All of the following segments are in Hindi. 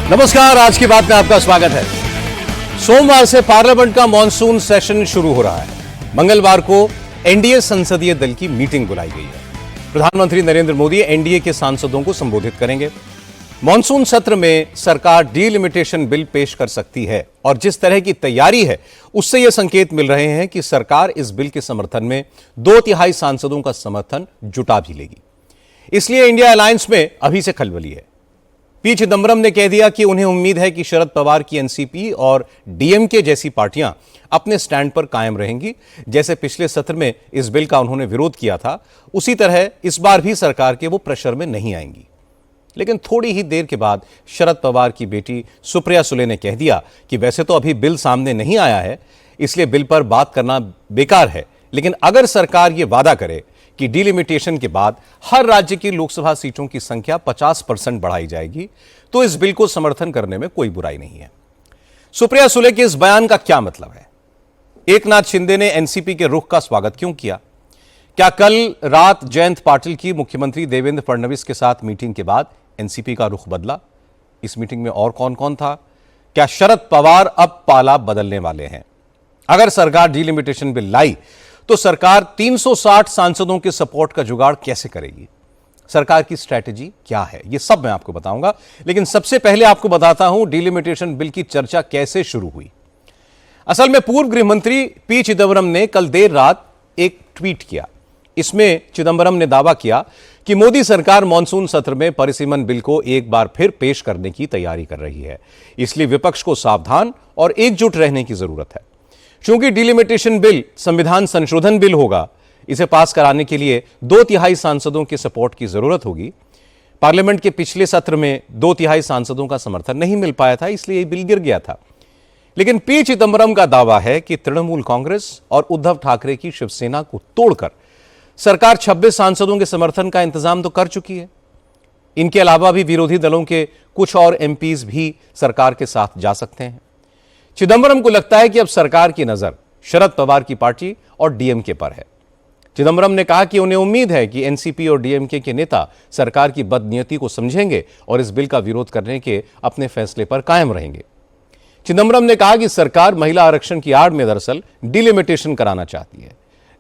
नमस्कार, आज की बात में आपका स्वागत है। सोमवार से पार्लियामेंट का मॉनसून सेशन शुरू हो रहा है। मंगलवार को एनडीए संसदीय दल की मीटिंग बुलाई गई है। प्रधानमंत्री नरेंद्र मोदी एनडीए के सांसदों को संबोधित करेंगे। मॉनसून सत्र में सरकार डीलिमिटेशन बिल पेश कर सकती है और जिस तरह की तैयारी है उससे यह संकेत मिल रहे हैं कि सरकार इस बिल के समर्थन में 2/3 सांसदों का समर्थन जुटा भी लेगी। इसलिए इंडिया अलायंस में अभी से खलबली है। पी चिदंबरम ने कह दिया कि उन्हें उम्मीद है कि शरद पवार की एनसीपी और डीएमके जैसी पार्टियां अपने स्टैंड पर कायम रहेंगी। जैसे पिछले सत्र में इस बिल का उन्होंने विरोध किया था, उसी तरह इस बार भी सरकार के वो प्रेशर में नहीं आएंगी। लेकिन थोड़ी ही देर के बाद शरद पवार की बेटी सुप्रिया सुले ने कह दिया कि वैसे तो अभी बिल सामने नहीं आया है, इसलिए बिल पर बात करना बेकार है, लेकिन अगर सरकार यह वादा करे कि डिलिमिटेशन के बाद हर राज्य की लोकसभा सीटों की संख्या 50% बढ़ाई जाएगी, तो इस बिल को समर्थन करने में कोई बुराई नहीं है। सुप्रिया सुले के इस बयान का क्या मतलब है? एकनाथ शिंदे ने एनसीपी के रुख का स्वागत क्यों किया? क्या कल रात जयंत पाटिल की मुख्यमंत्री देवेंद्र फडणवीस के साथ मीटिंग के बाद एनसीपी का रुख बदला? इस मीटिंग में और कौन कौन था? क्या शरद पवार अब पाला बदलने वाले हैं? अगर सरकार डिलिमिटेशन बिल लाई तो सरकार 360 सांसदों के सपोर्ट का जुगाड़ कैसे करेगी? सरकार की स्ट्रैटेजी क्या है? यह सब मैं आपको बताऊंगा, लेकिन सबसे पहले आपको बताता हूं डिलिमिटेशन बिल की चर्चा कैसे शुरू हुई। असल में पूर्व गृह मंत्री पी चिदंबरम ने कल देर रात एक ट्वीट किया। इसमें चिदंबरम ने दावा किया कि मोदी सरकार मॉनसून सत्र में परिसीमन बिल को एक बार फिर पेश करने की तैयारी कर रही है, इसलिए विपक्ष को सावधान और एकजुट रहने की जरूरत है। चूंकि डिलिमिटेशन बिल संविधान संशोधन बिल होगा, इसे पास कराने के लिए 2/3 सांसदों के सपोर्ट की जरूरत होगी। पार्लियामेंट के पिछले सत्र में 2/3 सांसदों का समर्थन नहीं मिल पाया था, इसलिए यह बिल गिर गया था। लेकिन पी चिदंबरम का दावा है कि तृणमूल कांग्रेस और उद्धव ठाकरे की शिवसेना को तोड़कर सरकार 26 सांसदों के समर्थन का इंतजाम तो कर चुकी है। इनके अलावा भी विरोधी दलों के कुछ और एमपीज भी सरकार के साथ जा सकते हैं। चिदंबरम को लगता है कि अब सरकार की नजर शरद पवार की पार्टी और डीएमके पर है। चिदंबरम ने कहा कि उन्हें उम्मीद है कि एनसीपी और डीएमके के नेता सरकार की बदनीयती को समझेंगे और इस बिल का विरोध करने के अपने फैसले पर कायम रहेंगे। चिदंबरम ने कहा कि सरकार महिला आरक्षण की आड़ में दरअसल डिलिमिटेशन कराना चाहती है,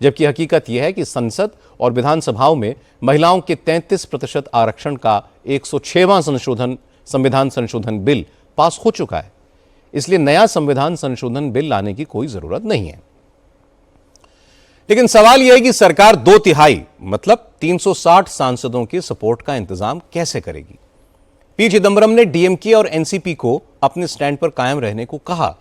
जबकि हकीकत यह है कि संसद और विधानसभाओं में महिलाओं के 33% आरक्षण का 106वां संविधान संशोधन बिल पास हो चुका है, इसलिए नया संविधान संशोधन बिल लाने की कोई जरूरत नहीं है। लेकिन सवाल यह है कि सरकार 2/3 मतलब 360 सांसदों के सपोर्ट का इंतजाम कैसे करेगी? पी चिदंबरम ने डीएमके और एनसीपी को अपने स्टैंड पर कायम रहने को कहा,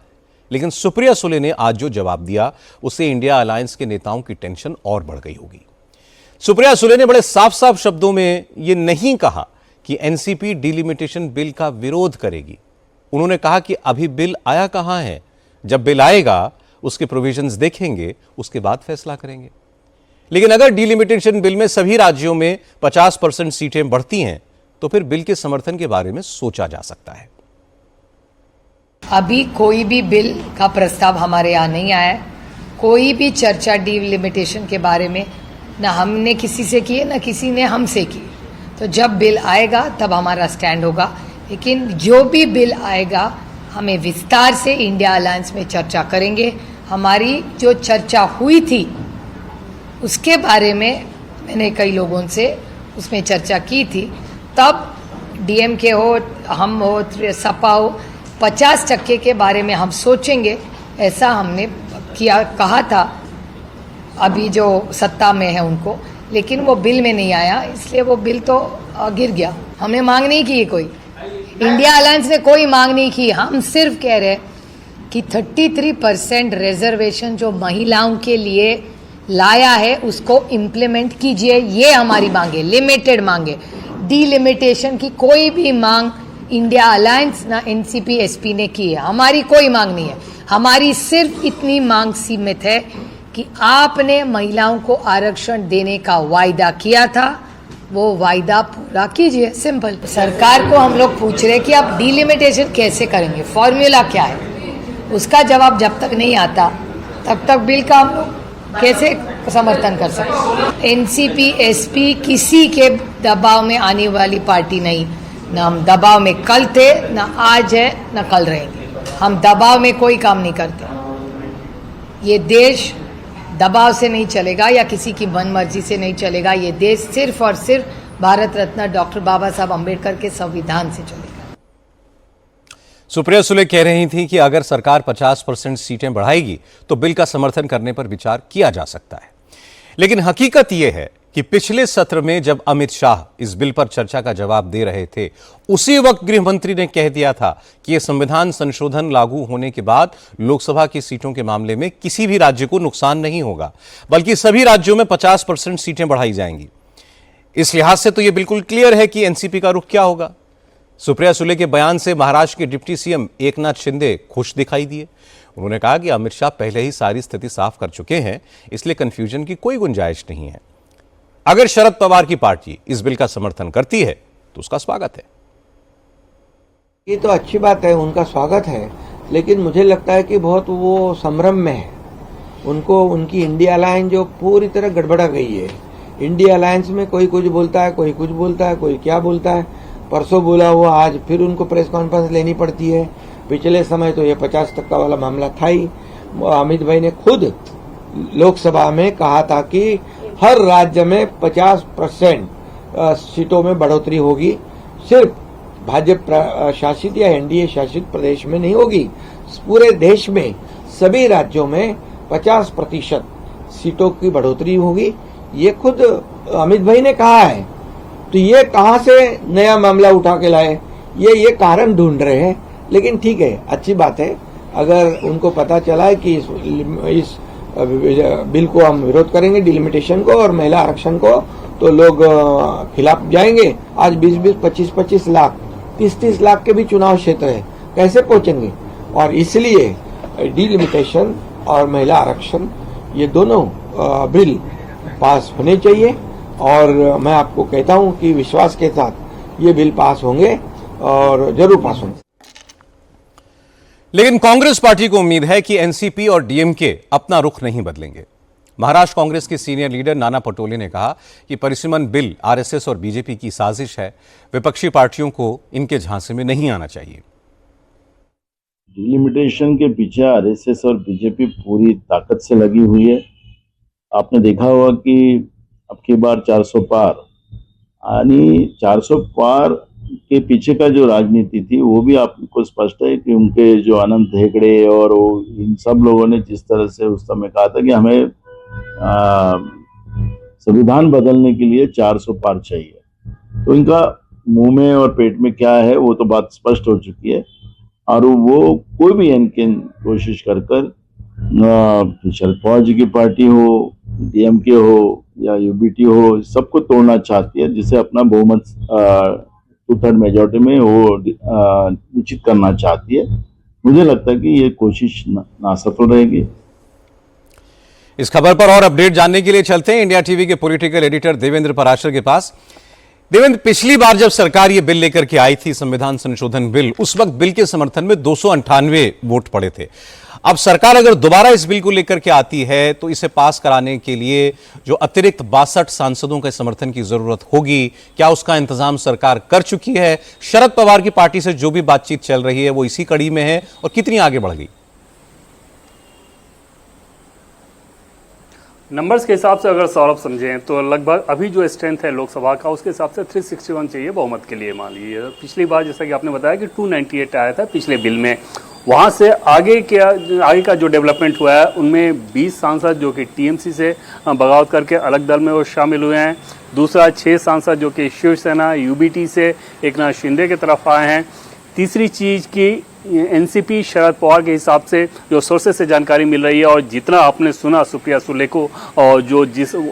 लेकिन सुप्रिया सुले ने आज जो जवाब दिया उससे इंडिया अलायंस के नेताओं की टेंशन और बढ़ गई होगी। सुप्रिया सुले ने बड़े साफ साफ शब्दों में यह नहीं कहा कि एनसीपी डिलिमिटेशन बिल का विरोध करेगी। उन्होंने कहा कि अभी बिल आया कहां है, जब बिल आएगा उसके प्रोविजंस देखेंगे, उसके बाद फैसला करेंगे। लेकिन अगर डिलिमिटेशन बिल में सभी राज्यों में 50% सीटें बढ़ती हैं तो फिर बिल के समर्थन के बारे में सोचा जा सकता है। अभी कोई भी बिल का प्रस्ताव हमारे यहाँ नहीं आया है। कोई भी चर्चा डिलिमिटेशन के बारे में ना हमने किसी से की है, ना किसी ने हमसे की। तो जब बिल आएगा तब हमारा स्टैंड होगा, लेकिन जो भी बिल आएगा हमें विस्तार से इंडिया अलायंस में चर्चा करेंगे। हमारी जो चर्चा हुई थी उसके बारे में मैंने कई लोगों से उसमें चर्चा की थी। तब डीएमके हो, हम हो, सपा हो, 50% के बारे में हम सोचेंगे, ऐसा हमने कहा था अभी जो सत्ता में है उनको। लेकिन वो बिल में नहीं आया, इसलिए वो बिल तो गिर गया। हमने मांग नहीं की कोई, इंडिया अलायंस ने कोई मांग नहीं की। हम सिर्फ कह रहे कि 33% रिजर्वेशन जो महिलाओं के लिए लाया है उसको इम्प्लीमेंट कीजिए, ये हमारी मांग है। लिमिटेड मांगे, डिलिमिटेशन की कोई भी मांग इंडिया अलायंस ना एनसीपी एसपी ने की है। हमारी कोई मांग नहीं है। हमारी सिर्फ इतनी मांग सीमित है कि आपने महिलाओं को आरक्षण देने का वायदा किया था, वो वायदा पूरा कीजिए, सिंपल। सरकार को हम लोग पूछ रहे कि आप डिलिमिटेशन कैसे करेंगे, फॉर्मूला क्या है, उसका जवाब जब तक नहीं आता तब तक बिल का हम लोग कैसे समर्थन कर सकते। एनसीपी एसपी किसी के दबाव में आने वाली पार्टी नहीं। ना हम दबाव में कल थे, ना आज है, ना कल रहेंगे। हम दबाव में कोई काम नहीं करते। ये देश दबाव से नहीं चलेगा या किसी की मनमर्जी से नहीं चलेगा। ये देश सिर्फ और सिर्फ भारत रत्न डॉक्टर बाबा साहब अम्बेडकर के संविधान से चलेगा। सुप्रिया सुले कह रही थी कि अगर सरकार 50% सीटें बढ़ाएगी तो बिल का समर्थन करने पर विचार किया जा सकता है। लेकिन हकीकत यह है कि पिछले सत्र में जब अमित शाह इस बिल पर चर्चा का जवाब दे रहे थे, उसी वक्त गृह मंत्री ने कह दिया था कि यह संविधान संशोधन लागू होने के बाद लोकसभा की सीटों के मामले में किसी भी राज्य को नुकसान नहीं होगा, बल्कि सभी राज्यों में 50% सीटें बढ़ाई जाएंगी। इस लिहाज से तो यह बिल्कुल क्लियर है कि एनसीपी का रुख क्या होगा। सुप्रिया सुले के बयान से महाराष्ट्र के डिप्टी सीएम एकनाथ शिंदे खुश दिखाई दिए। उन्होंने कहा कि अमित शाह पहले ही सारी स्थिति साफ कर चुके हैं, इसलिए कंफ्यूजन की कोई गुंजाइश नहीं है। अगर शरद पवार की पार्टी इस बिल का समर्थन करती है तो उसका स्वागत है। ये तो अच्छी बात है, उनका स्वागत है, लेकिन मुझे लगता है कि बहुत वो संभ्रम में है। उनको उनकी इंडिया अलायंस जो पूरी तरह गड़बड़ा गई है। इंडिया अलायंस में कोई कुछ बोलता है, कोई कुछ बोलता है, कोई क्या बोलता है। परसों बोला हुआ आज फिर उनको प्रेस कॉन्फ्रेंस लेनी पड़ती है। पिछले समय तो ये 50% वाला मामला था ही। अमित भाई ने खुद लोकसभा में कहा था कि हर राज्य में 50% सीटों में बढ़ोतरी होगी, सिर्फ भाजपा शासित या एनडीए शासित प्रदेश में नहीं होगी, पूरे देश में सभी राज्यों में 50% सीटों की बढ़ोतरी होगी। ये खुद अमित भाई ने कहा है। तो ये कहां से नया मामला उठा के लाए, ये कारण ढूंढ रहे हैं। लेकिन ठीक है, अच्छी बात है। अगर उनको पता चला है कि इस बिल को हम विरोध करेंगे, डिलिमिटेशन को और महिला आरक्षण को, तो लोग खिलाफ जाएंगे। आज 20-20, 25-25 लाख, 30-30 लाख के भी चुनाव क्षेत्र है, कैसे पहुंचेंगे। और इसलिए डिलिमिटेशन और महिला आरक्षण ये दोनों बिल पास होने चाहिए। और मैं आपको कहता हूं कि विश्वास के साथ ये बिल पास होंगे और जरूर पास होंगे। लेकिन कांग्रेस पार्टी को उम्मीद है कि एनसीपी और डीएमके अपना रुख नहीं बदलेंगे। महाराष्ट्र कांग्रेस के सीनियर लीडर नाना पटोले ने कहा कि परिसीमन बिल आरएसएस और बीजेपी की साजिश है, विपक्षी पार्टियों को इनके झांसे में नहीं आना चाहिए। डिलिमिटेशन के पीछे आरएसएस और बीजेपी पूरी ताकत से लगी हुई है। आपने देखा होगा कि अब की बार 400 पार, यानी 400 पार के पीछे का जो राजनीति थी वो भी आपको स्पष्ट है कि उनके जो अनंत हेगड़े और इन सब लोगों ने जिस तरह से उस समय कहा था कि हमें संविधान बदलने के लिए 400 पार चाहिए, तो इनका मुंह में और पेट में क्या है वो तो बात स्पष्ट हो चुकी है। और वो कोई भी इनके कोशिश कर शरद पवार जी की पार्टी हो, डीएमके हो या यूबीटी हो, सबको तोड़ना चाहती है, जिसे अपना बहुमत 2/3 मेजॉरिटी में वो निश्चित करना चाहती है। मुझे लगता है कि ये कोशिश नासफल रहेगी। इस खबर पर और अपडेट जानने के लिए चलते हैं इंडिया टीवी के पॉलिटिकल एडिटर देवेंद्र पराशर के पास। देवेंद्र, पिछली बार जब सरकार ये बिल लेकर के आई थी, संविधान संशोधन बिल, उस वक्त बिल के समर्थन में 298 वोट पड़े थे। अब सरकार अगर दोबारा इस बिल को लेकर के आती है तो इसे पास कराने के लिए जो अतिरिक्त 62 सांसदों के समर्थन की जरूरत होगी, क्या उसका इंतजाम सरकार कर चुकी है? शरद पवार की पार्टी से जो भी बातचीत चल रही है वो इसी कड़ी में है और कितनी आगे बढ़ गई? नंबर्स के हिसाब से अगर सौरभ समझें तो लगभग अभी जो स्ट्रेंथ है लोकसभा का, उसके हिसाब से 361 चाहिए बहुमत के लिए। मान लीजिए पिछली बार जैसा कि आपने बताया कि 298 आया था पिछले बिल में, वहाँ से आगे का जो डेवलपमेंट हुआ है उनमें 20 सांसद जो कि टीएमसी से बगावत करके अलग दल में वो शामिल हुए हैं। दूसरा 6 सांसद जो कि शिवसेना यूबीटी से एकनाथ शिंदे की तरफ आए हैं। तीसरी चीज़ की एनसीपी शरद पवार के हिसाब से जो सोर्सेस से जानकारी मिल रही है और जितना आपने सुना सुप्रिया सुले को, और जो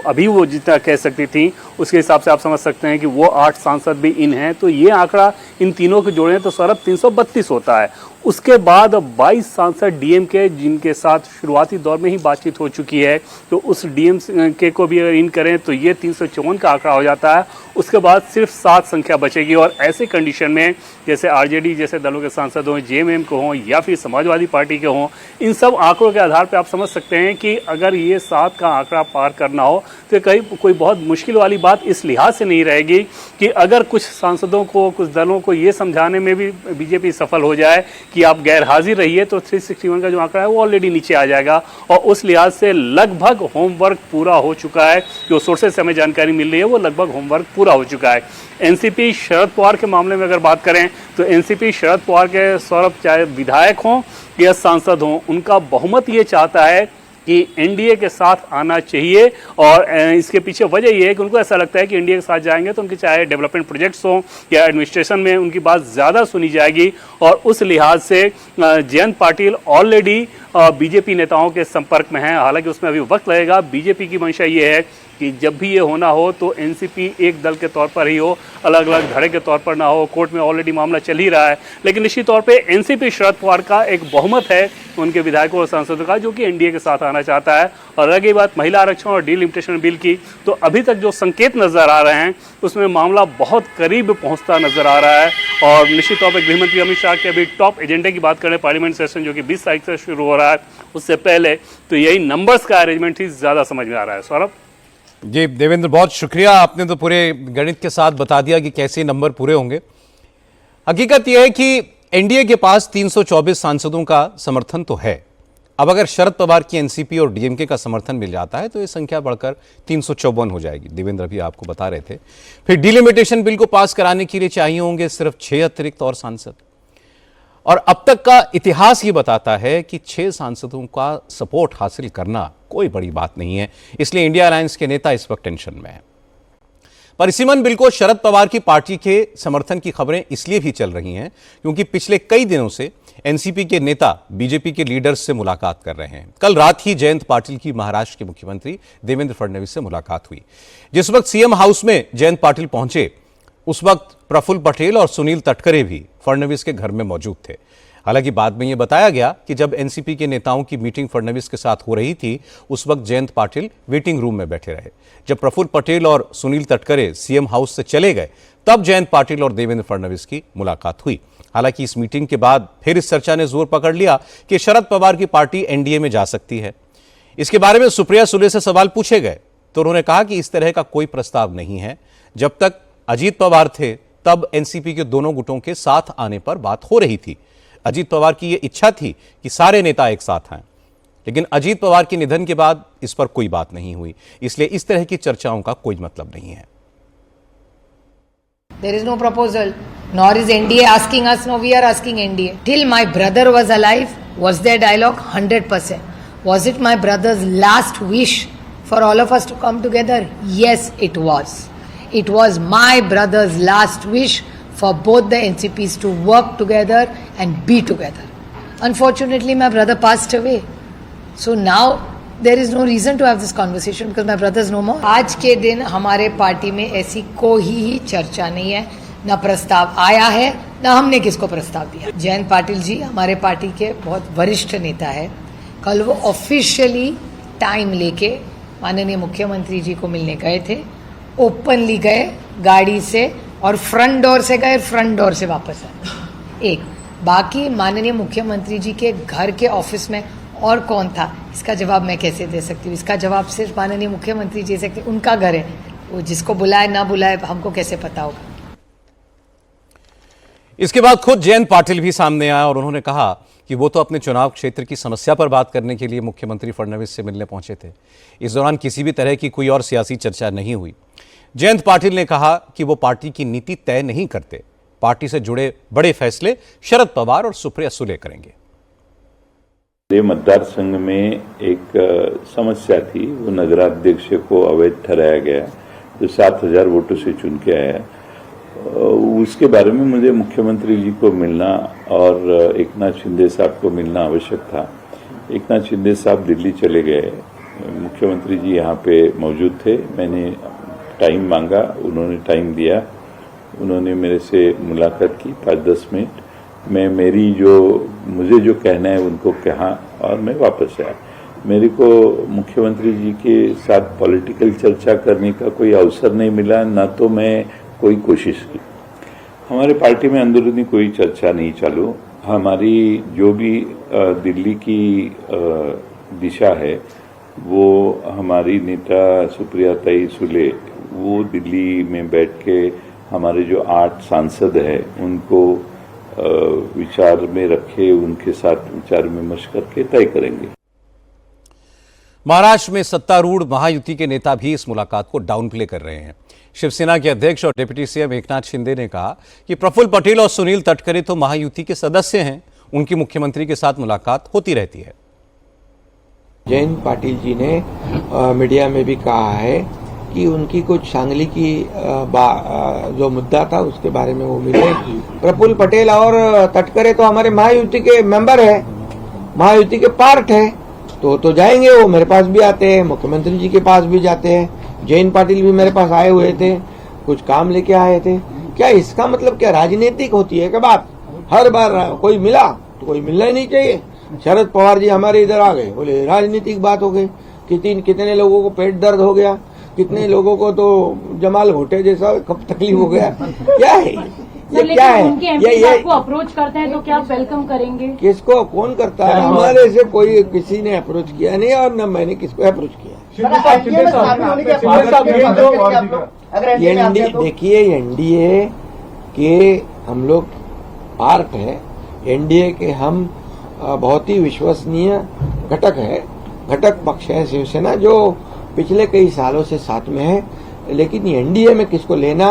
अभी वो जितना कह सकती थी उसके हिसाब से आप समझ सकते हैं कि वो 8 सांसद भी इन हैं। तो ये आंकड़ा इन तीनों के जोड़ें तो सौरभ 332 होता है। उसके बाद 22 सांसद डीएमके जिनके साथ शुरुआती दौर में ही बातचीत हो चुकी है, तो उस डीएमके को भी अगर इन करें तो ये 354 का आंकड़ा हो जाता है। उसके बाद सिर्फ 7 संख्या बचेगी और ऐसे कंडीशन में जैसे आरजेडी जैसे दलों के सांसद हों, जेएमएम के हों या फिर समाजवादी पार्टी के हों, इन सब आंकड़ों के आधार पर आप समझ सकते हैं कि अगर ये 7 का आंकड़ा पार करना हो तो कहीं कोई बहुत मुश्किल वाली बात इस लिहाज से नहीं रहेगी कि अगर कुछ सांसदों को, कुछ दलों को ये समझाने में भी बीजेपी सफल हो जाए कि आप गैर हाजिर रहिए, तो 361 का जो आंकड़ा है वो ऑलरेडी नीचे आ जाएगा। और उस लिहाज से लगभग होमवर्क पूरा हो चुका है। जो सोर्सेस से हमें जानकारी मिल रही है वो लगभग होमवर्क पूरा हो चुका है। एनसीपी शरद पवार के मामले में अगर बात करें तो एनसीपी शरद पवार के सौरभ, चाहे विधायक हों या सांसद हों, उनका बहुमत ये चाहता है कि एनडीए के साथ आना चाहिए। और इसके पीछे वजह ये है कि उनको ऐसा लगता है कि एनडीए के साथ जाएंगे तो उनके चाहे डेवलपमेंट प्रोजेक्ट्स हों या एडमिनिस्ट्रेशन में उनकी बात ज़्यादा सुनी जाएगी। और उस लिहाज से जयंत पाटिल ऑलरेडी बीजेपी नेताओं के संपर्क में हैं। हालांकि उसमें अभी वक्त लगेगा। बीजेपी की मंशा ये है कि जब भी ये होना हो तो एनसीपी एक दल के तौर पर ही हो, अलग अलग धड़े के तौर पर ना हो। कोर्ट में ऑलरेडी मामला चल ही रहा है, लेकिन निश्चित तौर पे एनसीपी शरद पवार का एक बहुमत है उनके विधायकों और सांसदों का जो कि एनडीए के साथ आना चाहता है। और रही बात महिला आरक्षण और डीलिमिटेशन बिल की, तो अभी तक जो संकेत नजर आ रहे हैं उसमें मामला बहुत करीब पहुंचता नजर आ रहा है। और निश्चित तौर पर गृहमंत्री अमित शाह के अभी टॉप एजेंडे की बात करें, पार्लियामेंट सेशन जो कि 20 तारीख से शुरू हो रहा है, उससे पहले तो यही नंबर्स का अरेंजमेंट ही ज्यादा समझ में आ रहा है। सौरभ जी देवेंद्र, बहुत शुक्रिया, आपने तो पूरे गणित के साथ बता दिया कि कैसे नंबर पूरे होंगे। हकीकत यह है कि एनडीए के पास 324 सांसदों का समर्थन तो है। अब अगर शरद पवार की एनसीपी और डीएमके का समर्थन मिल जाता है तो ये संख्या बढ़कर 354 हो जाएगी। देवेंद्र अभी आपको बता रहे थे। फिर डिलिमिटेशन बिल को पास कराने के लिए चाहिए होंगे सिर्फ 6 अतिरिक्त और सांसद। और अब तक का इतिहास ये बताता है कि 6 सांसदों का सपोर्ट हासिल करना कोई बड़ी बात नहीं है। इसलिए इंडिया अलायंस के नेता इस वक्त टेंशन में हैं। परिसीमन बिल को शरद पवार की पार्टी के समर्थन की खबरें इसलिए भी चल रही हैं क्योंकि पिछले कई दिनों से एनसीपी के नेता बीजेपी के लीडर्स से मुलाकात कर रहे हैं। कल रात ही जयंत पाटिल की महाराष्ट्र के मुख्यमंत्री देवेंद्र फडणवीस से मुलाकात हुई। जिस वक्त सीएम हाउस में जयंत पाटिल पहुंचे उस वक्त प्रफुल्ल पटेल और सुनील तटकरे भी फडणवीस के घर में मौजूद थे। हालांकि बाद में यह बताया गया कि जब एनसीपी के नेताओं की मीटिंग फडणवीस के साथ हो रही थी उस वक्त जयंत पाटिल वेटिंग रूम में बैठे रहे। जब प्रफुल्ल पटेल और सुनील तटकरे सीएम हाउस से चले गए तब जयंत पाटिल और देवेंद्र फडणवीस की मुलाकात हुई। हालांकि इस मीटिंग के बाद फिर इस चर्चा ने जोर पकड़ लिया कि शरद पवार की पार्टी एनडीए में जा सकती है। इसके बारे में सुप्रिया सुले से सवाल पूछे गए तो उन्होंने कहा कि इस तरह का कोई प्रस्ताव नहीं है। जब तक अजीत पवार थे तब एनसीपी के दोनों गुटों के साथ आने पर बात हो रही थी। अजीत पवार की यह इच्छा थी कि सारे नेता एक साथ आएं, लेकिन अजीत पवार के निधन के बाद इस पर कोई बात नहीं हुई। इसलिए इस तरह की चर्चाओं का कोई मतलब नहीं है। There is no proposal, nor is NDA asking us, no, we are asking NDA. Till my brother was alive, was there dialogue? 100%. Was it my brother's last wish for all of us to come together? Yes, it was. It was my brother's last wish for both the NCPs to work together and be together. Unfortunately, my brother passed away. So now there is no reason to have this conversation because my brother is no more. आज के दिन हमारे पार्टी में ऐसी कोई ही चर्चा नहीं है, ना प्रस्ताव आया है, ना हमने किसको प्रस्ताव दिया। जयंत पाटिल जी हमारे पार्टी के बहुत वरिष्ठ नेता है। कल वो ऑफिशियली टाइम लेके माननीय मुख्यमंत्री जी को मिलने गए थे। ओपनली गए गाड़ी से और फ्रंट डोर से गए, फ्रंट डोर से वापस आए। एक बाकी माननीय मुख्यमंत्री जी के घर के ऑफिस में और कौन था इसका जवाब मैं कैसे दे सकती हूँ। इसका जवाब सिर्फ माननीय मुख्यमंत्री जी सकते। उनका घर है, वो जिसको बुलाए ना बुलाए हमको कैसे पता होगा। इसके बाद खुद जयंत पाटिल भी सामने आया और उन्होंने कहा कि वो तो अपने चुनाव क्षेत्र की समस्या पर बात करने के लिए मुख्यमंत्री फडणवीस से मिलने पहुंचे थे। इस दौरान किसी भी तरह की कोई और सियासी चर्चा नहीं हुई। जयंत पाटिल ने कहा कि वो पार्टी की नीति तय नहीं करते, पार्टी से जुड़े बड़े फैसले शरद पवार और सुप्रिया सुले करेंगे। मतदार संघ में एक समस्या थी, वो नगराध्यक्ष को अवैध ठहराया गया जो 7,000 वोटों से चुन के आया। उसके बारे में मुझे मुख्यमंत्री जी को मिलना और एकनाथ शिंदे साहब को मिलना आवश्यक था। एकनाथ शिंदे साहब दिल्ली चले गए, मुख्यमंत्री जी यहाँ पे मौजूद थे। मैंने टाइम मांगा, उन्होंने टाइम दिया। उन्होंने मेरे से मुलाकात की 5-10 मिनट। मैं मुझे जो कहना है उनको कहा और मैं वापस आया। मेरे को मुख्यमंत्री जी के साथ पॉलिटिकल चर्चा करने का कोई अवसर नहीं मिला, ना तो मैं कोई कोशिश की। हमारे पार्टी में अंदरूनी कोई चर्चा नहीं चालू। हमारी जो भी दिल्ली की दिशा है वो हमारी नेता सुप्रिया सुले वो दिल्ली में बैठ के हमारे जो 8 सांसद हैं उनको विचार में रखे, उनके साथ विचार विमर्श करके तय करेंगे। महाराष्ट्र में सत्तारूढ़ महायुति के नेता भी इस मुलाकात को डाउन प्ले कर रहे हैं। शिवसेना के अध्यक्ष और डिप्टी सीएम एकनाथ शिंदे ने कहा कि प्रफुल्ल पटेल और सुनील तटकरे तो महायुति के सदस्य हैं, उनकी मुख्यमंत्री के साथ मुलाकात होती रहती है। जयंत पाटिल जी ने मीडिया में भी कहा है कि उनकी कुछ सांगली की जो मुद्दा था उसके बारे में वो मिले। प्रफुल्ल पटेल और तटकरे तो हमारे महायुति के मेंबर है, महायुति के पार्ट है, तो जाएंगे। वो मेरे पास भी आते हैं, मुख्यमंत्री जी के पास भी जाते हैं। जयंत पाटिल भी मेरे पास आए हुए थे, कुछ काम लेके आए थे। क्या इसका मतलब क्या राजनीतिक होती है क्या बात? हर बार कोई मिला तो कोई मिलना ही नहीं चाहिए। शरद पवार जी हमारे इधर आ गए, बोले राजनीतिक बात हो गई। कितने लोगों को पेट दर्द हो गया, कितने लोगों को तो जमाल घोटे जैसा कब तकलीफ हो गया। क्या है ये? क्या है ये आपको अप्रोच करते हैं तो क्या आप वेलकम करेंगे? किसको कौन करता है? हमारे से कोई किसी ने अप्रोच किया नहीं और न मैंने किसको अप्रोच किया। देखिए एनडीए के हम लोग पार्ट है, एनडीए के हम बहुत ही विश्वसनीय घटक पक्ष है शिवसेना, जो पिछले कई सालों से साथ में है। लेकिन एनडीए में किसको लेना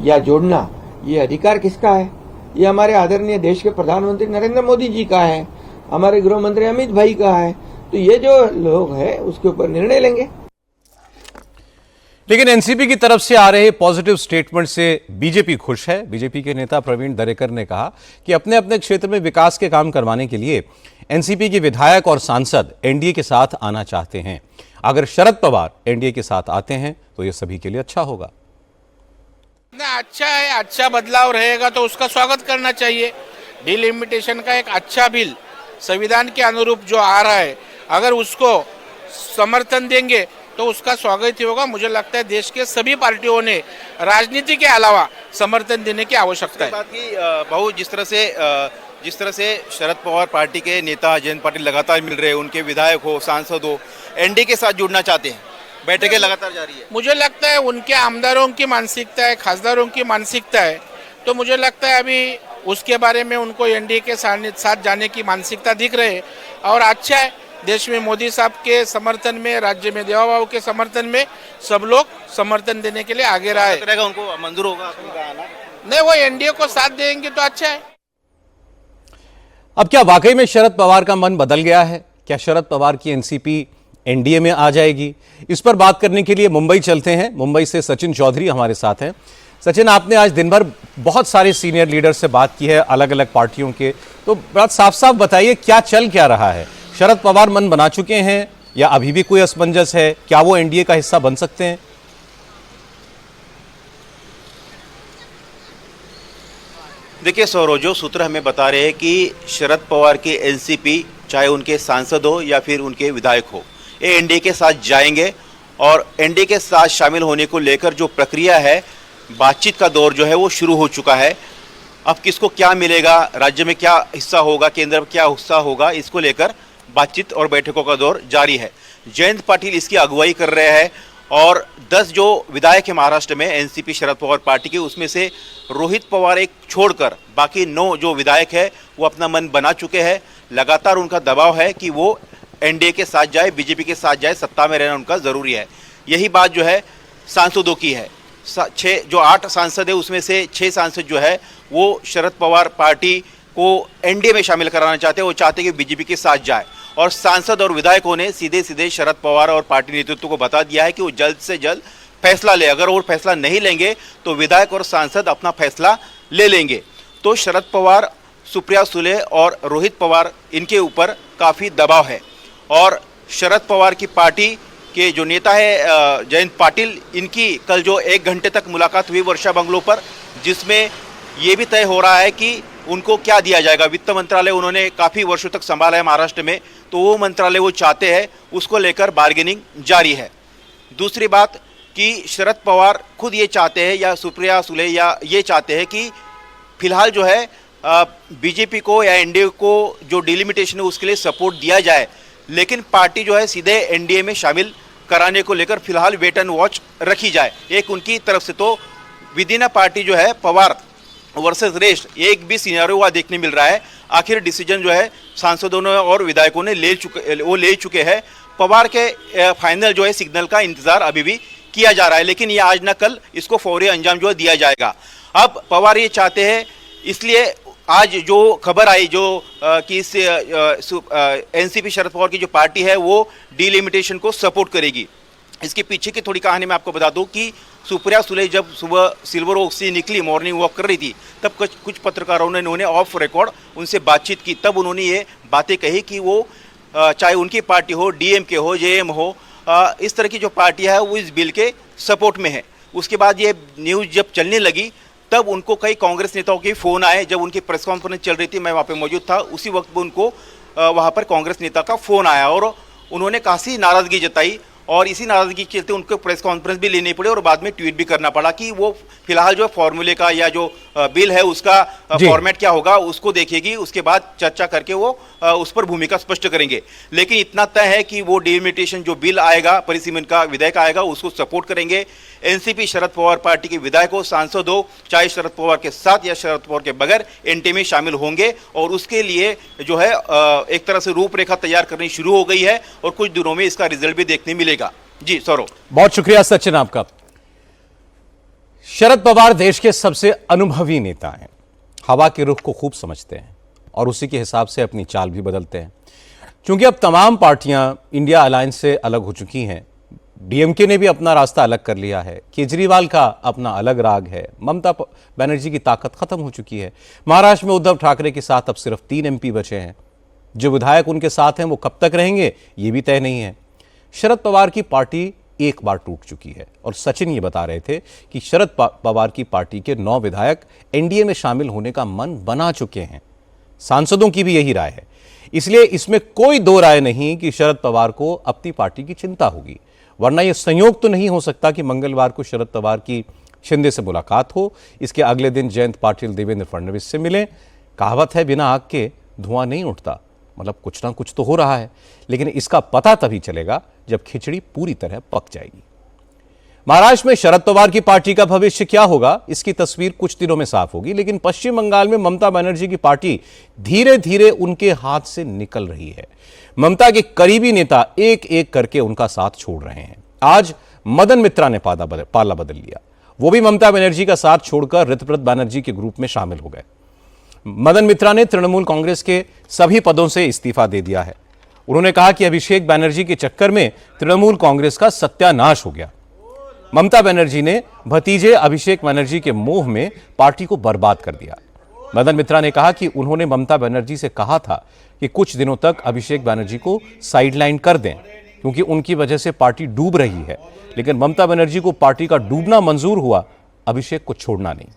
या जोड़ना, ये अधिकार किसका है? ये हमारे आदरणीय देश के प्रधानमंत्री नरेंद्र मोदी जी का है, हमारे गृह मंत्री अमित भाई का है। तो ये जो लोग हैं उसके ऊपर निर्णय लेंगे। लेकिन एनसीपी की तरफ से आ रहे पॉजिटिव स्टेटमेंट से बीजेपी खुश है। बीजेपी के नेता प्रवीण दरेकर ने कहा कि अपने अपने क्षेत्र में विकास के काम करवाने के लिए एनसीपी के विधायक और सांसद एनडीए के साथ आना चाहते हैं। अगर शरद पवार एनडीए के साथ आते हैं तो यह सभी के लिए अच्छा होगा। अच्छा है, अच्छा बदलाव रहेगा तो उसका स्वागत करना चाहिए। डिलिमिटेशन का एक अच्छा बिल संविधान के अनुरूप जो आ रहा है, अगर उसको समर्थन देंगे तो उसका स्वागत ही होगा। मुझे लगता है देश के सभी पार्टियों ने राजनीति के अलावा समर्थन देने की आवश्यकता है। बहु जिस तरह से शरद पवार पार्टी के नेता जयंत पाटिल लगातार मिल रहे हैं, उनके विधायक हो, सांसद हो, एनडीए के साथ जुड़ना चाहते हैं, बैठकें लगातार जारी है। मुझे लगता है उनके आमदारों की मानसिकता है, खासदारों की मानसिकता है, तो मुझे लगता है अभी उसके बारे में उनको एनडीए के साथ जाने की मानसिकता दिख रही है। और अच्छा है, देश में मोदी साहब के समर्थन में, राज्य में देवा बाबू के समर्थन में सब लोग समर्थन देने के लिए आगे रहा है। उनको मंजूर होगा उनका आना? नहीं, वो एनडीए को साथ देंगे तो अच्छा है। अब क्या वाकई में शरद पवार का मन बदल गया है? क्या शरद पवार की एनसीपी एनडीए में आ जाएगी? इस पर बात करने के लिए मुंबई चलते हैं। मुंबई से सचिन चौधरी हमारे साथ हैं। सचिन, आपने आज दिन भर बहुत सारे सीनियर लीडर से बात की है, अलग अलग पार्टियों के, तो बात साफ साफ बताइए क्या चल क्या रहा है? शरद पवार मन बना चुके हैं या अभी भी कोई असमंजस है? क्या वो एनडीए का हिस्सा बन सकते हैं? देखिए सौरव, जो सूत्र हमें बता रहे हैं कि शरद पवार के एनसीपी, चाहे उनके सांसद हो या फिर उनके विधायक हो, ये एनडीए के साथ जाएंगे और एनडीए के साथ शामिल होने को लेकर जो प्रक्रिया है, बातचीत का दौर जो है वो शुरू हो चुका है। अब किसको क्या मिलेगा, राज्य में क्या हिस्सा होगा, केंद्र में क्या हिस्सा होगा, इसको लेकर बातचीत और बैठकों का दौर जारी है। जयंत पाटिल इसकी अगुवाई कर रहे हैं और 10 जो विधायक है महाराष्ट्र में एनसीपी शरद पवार पार्टी के, उसमें से रोहित पवार एक छोड़कर बाकी 9 जो विधायक है वो अपना मन बना चुके हैं। लगातार उनका दबाव है कि वो एनडीए के साथ जाए, बीजेपी के साथ जाए, सत्ता में रहना उनका ज़रूरी है। यही बात जो है सांसदों की है। 8 सांसद है उसमें से 6 सांसद जो है वो शरद पवार पार्टी को एनडीए में शामिल कराना चाहते हैं। वो चाहते हैं कि बीजेपी के साथ जाए और सांसद और विधायकों ने सीधे सीधे शरद पवार और पार्टी नेतृत्व को बता दिया है कि वो जल्द से जल्द फैसला ले। अगर वो फैसला नहीं लेंगे तो विधायक और सांसद अपना फैसला ले लेंगे। तो शरद पवार, सुप्रिया सुले और रोहित पवार, इनके ऊपर काफ़ी दबाव है। और शरद पवार की पार्टी के जो नेता है जयंत पाटिल, इनकी कल जो 1 घंटे तक मुलाकात हुई वर्षा बंगलो पर, जिसमें ये भी तय हो रहा है कि उनको क्या दिया जाएगा। वित्त मंत्रालय उन्होंने काफ़ी वर्षों तक संभाला है महाराष्ट्र में, तो वो मंत्रालय वो चाहते हैं, उसको लेकर बार्गेनिंग जारी है। दूसरी बात कि शरद पवार खुद ये चाहते हैं या सुप्रिया सुले या ये चाहते हैं कि फिलहाल जो है बीजेपी को या एनडीए को जो डिलिमिटेशन है उसके लिए सपोर्ट दिया जाए, लेकिन पार्टी जो है सीधे एनडीए में शामिल कराने को लेकर फिलहाल वेट एंड वॉच रखी जाए। एक उनकी तरफ से तो विदिन पार्टी जो है पवार वर्सेस रेस्ट एक भी सिनेरियो हुआ देखने मिल रहा है। आखिर डिसीजन जो है सांसदों ने और विधायकों ने ले चुके हैं। पवार के फाइनल जो है सिग्नल का इंतजार अभी भी किया जा रहा है, लेकिन ये आज ना कल इसको फौरी अंजाम जो है दिया जाएगा। अब पवार ये चाहते हैं, इसलिए आज जो खबर आई जो कि इस एनसीपी शरद पवार की जो पार्टी है वो डिलिमिटेशन को सपोर्ट करेगी। इसके पीछे की थोड़ी कहानी मैं आपको बता दूं कि सुप्रिया सुले जब सुबह सिल्वर ओक से निकली, मॉर्निंग वॉक कर रही थी, तब कुछ पत्रकारों ने उन्होंने ऑफ रिकॉर्ड उनसे बातचीत की। तब उन्होंने ये बातें कही कि वो चाहे उनकी पार्टी हो, डीएमके हो, जेएम हो, इस तरह की जो पार्टी है वो इस बिल के सपोर्ट में है। उसके बाद ये न्यूज़ जब चलने लगी तब उनको कई कांग्रेस नेताओं के फ़ोन आए। जब उनकी प्रेस कॉन्फ्रेंस चल रही थी, मैं वहाँ पे मौजूद था, उसी वक्त उनको वहाँ पर कांग्रेस नेता का फ़ोन आया और उन्होंने काफ़ी नाराज़गी जताई और इसी नाराज़गी के चलते उनको प्रेस कॉन्फ्रेंस भी लेनी पड़ी और बाद में ट्वीट भी करना पड़ा कि वो फिलहाल जो फॉर्मूले का या जो बिल है उसका फॉर्मेट क्या होगा उसको देखेगी, उसके बाद चर्चा करके वो उस पर भूमिका स्पष्ट करेंगे। लेकिन इतना तय है कि वो डिलिमिटेशन जो बिल आएगा, परिसीमन का विधेयक आएगा, उसको सपोर्ट करेंगे। एनसीपी शरद पवार पार्टी के विधायकों, सांसदों, चाहे शरद पवार के साथ या शरद पवार के बगैर एनटी में शामिल होंगे और उसके लिए जो है एक तरह से रूपरेखा तैयार करनी शुरू हो गई है और कुछ दिनों में इसका रिजल्ट भी देखने मिलेगा। जी सौरभ, बहुत शुक्रिया सचिन आपका। शरद पवार देश के सबसे अनुभवी नेता हैं, हवा के रुख को खूब समझते हैं और उसी के हिसाब से अपनी चाल भी बदलते हैं। क्योंकि अब तमाम पार्टियां इंडिया अलायंस से अलग हो चुकी हैं, डीएमके ने भी अपना रास्ता अलग कर लिया है, केजरीवाल का अपना अलग राग है, ममता बनर्जी की ताकत खत्म हो चुकी है, महाराष्ट्र में उद्धव ठाकरे के साथ अब सिर्फ 3 एमपी बचे हैं, जो विधायक उनके साथ हैं वो कब तक रहेंगे ये भी तय नहीं है। शरद पवार की पार्टी एक बार टूट चुकी है और सचिन ये बता रहे थे कि शरद पवार की पार्टी के 9 विधायक एनडीए में शामिल होने का मन बना चुके हैं। सांसदों की भी यही राय है, इसलिए इसमें कोई दो राय नहीं कि शरद पवार को अपनी पार्टी की चिंता होगी। वरना यह संयोग तो नहीं हो सकता कि मंगलवार को शरद पवार की शिंदे से मुलाकात हो, इसके अगले दिन जयंत पाटिल देवेंद्र फडणवीस से मिलें। कहावत है, बिना आग के धुआं नहीं उठता, मतलब कुछ ना कुछ तो हो रहा है, लेकिन इसका पता तभी चलेगा जब खिचड़ी पूरी तरह पक जाएगी। महाराष्ट्र में शरद पवार की पार्टी का भविष्य क्या होगा, इसकी तस्वीर कुछ दिनों में साफ होगी, लेकिन पश्चिम बंगाल में ममता बनर्जी की पार्टी धीरे धीरे उनके हाथ से निकल रही है। ममता के करीबी नेता एक एक करके उनका साथ छोड़ रहे हैं। आज मदन मित्रा ने पाला बदल लिया, वो भी ममता बनर्जी का साथ छोड़कर ऋतुव्रत बनर्जी के ग्रुप में शामिल हो गए। मदन मित्रा ने तृणमूल कांग्रेस के सभी पदों से इस्तीफा दे दिया है। उन्होंने कहा कि अभिषेक बनर्जी के चक्कर में तृणमूल कांग्रेस का सत्यानाश हो गया। ममता बनर्जी ने भतीजे अभिषेक बनर्जी के मोह में पार्टी को बर्बाद कर दिया। मदन मित्रा ने कहा कि उन्होंने ममता बनर्जी से कहा था कि कुछ दिनों तक अभिषेक बनर्जी को साइडलाइन कर दें, क्योंकि उनकी वजह से पार्टी डूब रही है, लेकिन ममता बनर्जी को पार्टी का डूबना मंजूर हुआ, अभिषेक को छोड़ना नहीं।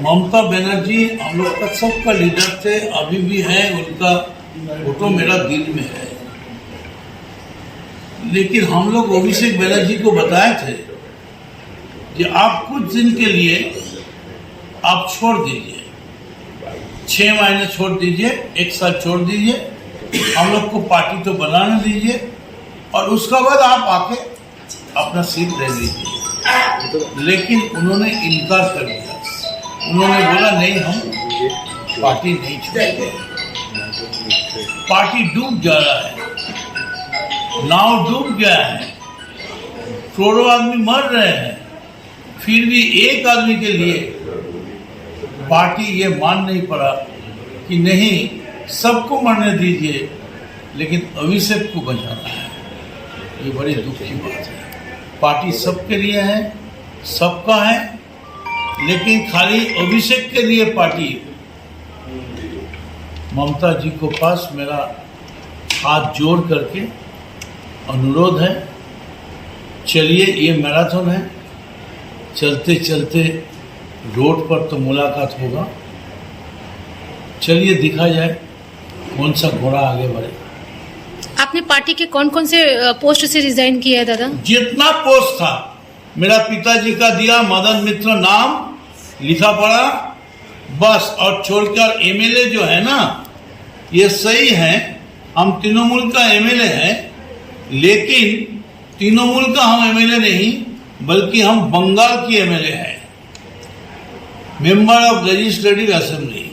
ममता बनर्जी हम लोग का सबका लीडर थे, अभी भी है, उनका फोटो मेरा दिल में है। लेकिन हम लोग अभिषेक बनर्जी को बताए थे कि आप कुछ दिन के लिए आप छोड़ दीजिए, 6 महीने छोड़ दीजिए, 1 साल छोड़ दीजिए, हम लोग को पार्टी तो बनाने दीजिए और उसका बाद आप आके अपना सीट ले लीजिए। लेकिन उन्होंने इनकार कर दिया। उन्होंने बोला नहीं, हम पार्टी नहीं छोड़ेंगे। पार्टी डूब जा रहा है, नाव डूब गया है, करोड़ों आदमी मर रहे हैं, फिर भी एक आदमी के लिए पार्टी ये मान नहीं पड़ा कि नहीं, सबको मरने दीजिए लेकिन अभिषेक को बचाना है। ये बड़ी दुख की बात है। पार्टी सबके लिए है, सबका है, लेकिन खाली अभिषेक के लिए पार्टी। ममता जी को पास मेरा हाथ जोड़ करके अनुरोध है, चलिए, ये मैराथन है, चलते चलते रोड पर तो मुलाकात होगा, चलिए दिखा जाए कौन सा घोड़ा आगे बढ़े। आपने पार्टी के कौन कौन से पोस्ट से रिजाइन किया है दादा? जितना पोस्ट था मेरा पिताजी का दिया, मदन मित्र नाम लिखा पड़ा, बस। और छोड़कर एमएलए जो है ना, ये सही है, हम तृणमूल का एमएलए है, लेकिन तृणमूल का हम एमएलए नहीं, बल्कि हम बंगाल की एमएलए है, मेंबर ऑफ लेजिस्लेटिव असेंबली।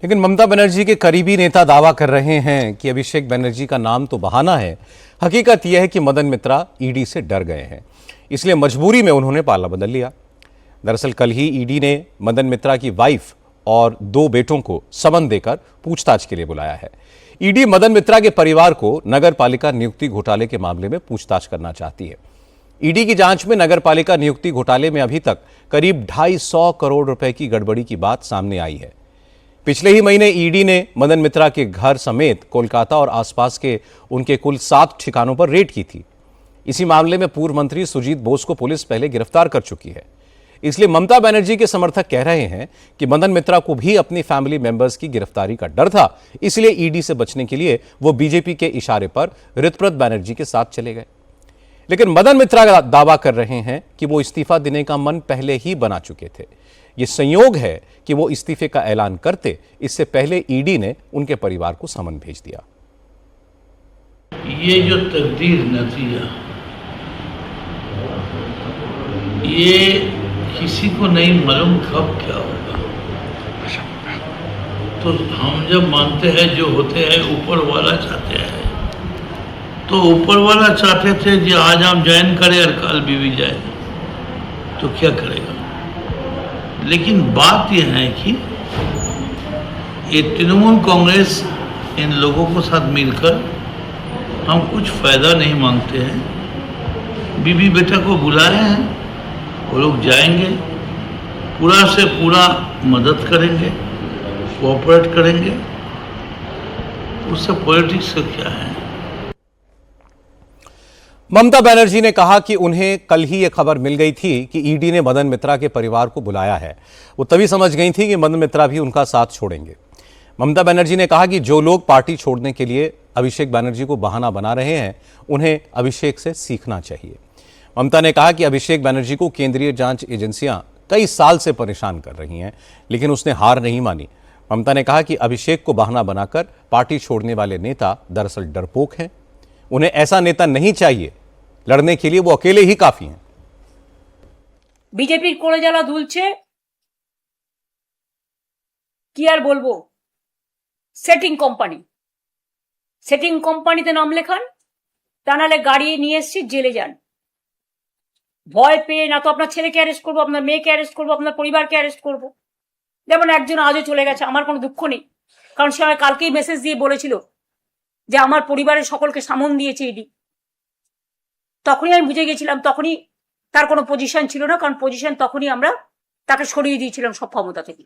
लेकिन ममता बनर्जी के करीबी नेता दावा कर रहे हैं कि अभिषेक बनर्जी का नाम तो बहाना है। हकीकत यह है कि मदन मित्रा ईडी से डर गए हैं, इसलिए मजबूरी में उन्होंने पाला बदल लिया। दरअसल कल ही ईडी ने मदन मित्रा की वाइफ और 2 बेटों को समन देकर पूछताछ के लिए बुलाया है। ईडी मदन मित्रा के परिवार को नगर पालिका नियुक्ति घोटाले के मामले में पूछताछ करना चाहती है। ईडी की जांच में नगर पालिका नियुक्ति घोटाले में अभी तक करीब 250 करोड़ रुपए की गड़बड़ी की बात सामने आई है। पिछले ही महीने ईडी ने मदन मित्रा के घर समेत कोलकाता और आसपास के उनके कुल 7 ठिकानों पर रेड की थी। इसी मामले में पूर्व मंत्री सुजीत बोस को पुलिस पहले गिरफ्तार कर चुकी है। इसलिए ममता बनर्जी के समर्थक कह रहे हैं कि मदन मित्रा को भी अपनी फैमिली मेंबर्स की गिरफ्तारी का डर था, इसलिए ईडी से बचने के लिए वो बीजेपी के इशारे पर ऋतुव्रत बनर्जी के साथ चले गए। लेकिन मदन मित्रा दावा कर रहे हैं कि वो इस्तीफा देने का मन पहले ही बना चुके थे। ये संयोग है कि वो इस्तीफे का ऐलान करते इससे पहले ईडी ने उनके परिवार को समन भेज दिया। ये जो तकदीर नतीजा, ये किसी को नहीं मालूम कब क्या होगा। तो हम जब मानते हैं जो होते हैं ऊपर वाला चाहते हैं, तो ऊपर वाला चाहते थे कि आज हम ज्वाइन करें और कल बीवी जाए, तो क्या करेगा। लेकिन बात यह है कि ये तृणमूल कांग्रेस इन लोगों के साथ मिलकर हम कुछ फायदा नहीं मांगते हैं। बीबी बेटा को बुलाए हैं, वो लोग जाएंगे, पूरा से पूरा मदद करेंगे, कोऑपरेट करेंगे। उससे पॉलिटिक्स का क्या है। ममता बनर्जी ने कहा कि उन्हें कल ही यह खबर मिल गई थी कि ईडी ने मदन मित्रा के परिवार को बुलाया है। वो तभी समझ गई थी कि मदन मित्रा भी उनका साथ छोड़ेंगे। ममता बनर्जी ने कहा कि जो लोग पार्टी छोड़ने के लिए अभिषेक बनर्जी को बहाना बना रहे हैं, उन्हें अभिषेक से सीखना चाहिए। ममता ने कहा कि अभिषेक बनर्जी को केंद्रीय जांच एजेंसियां कई साल से परेशान कर रही हैं, लेकिन उसने हार नहीं मानी। ममता ने कहा कि अभिषेक को बहाना बनाकर पार्टी छोड़ने वाले नेता दरअसल डरपोक हैं। उन्हें ऐसा नेता नहीं चाहिए, लड़ने के लिए वो अकेले ही काफी हैं। বিজেপির কোড়ে জ্বালা দুলছে, কি আর বলবো। সেটিং কোম্পানিতে নাম লেখান, তা নাহলে গাড়ি নিয়ে এসছি জেলে যান। ভয় পেয়ে না তো আপনার ছেলেকে অ্যারেস্ট করবো, আপনার মেয়েকে অ্যারেস্ট করবো, আপনার পরিবারকে অ্যারেস্ট করবো। যেমন একজন আজও চলে গেছে, আমার কোনো দুঃখ নেই, কারণ সে আমায় কালকেই মেসেজ দিয়ে বলেছিল যে আমার পরিবারের সকলকে সামন দিয়েছে ইডি। তখনই আমি বুঝে গেছিলাম, তখনই তার কোনো পজিশন ছিল না, কারণ পজিশন তখনই আমরা তাকে সরিয়ে দিয়েছিলাম সব ক্ষমতা থেকে।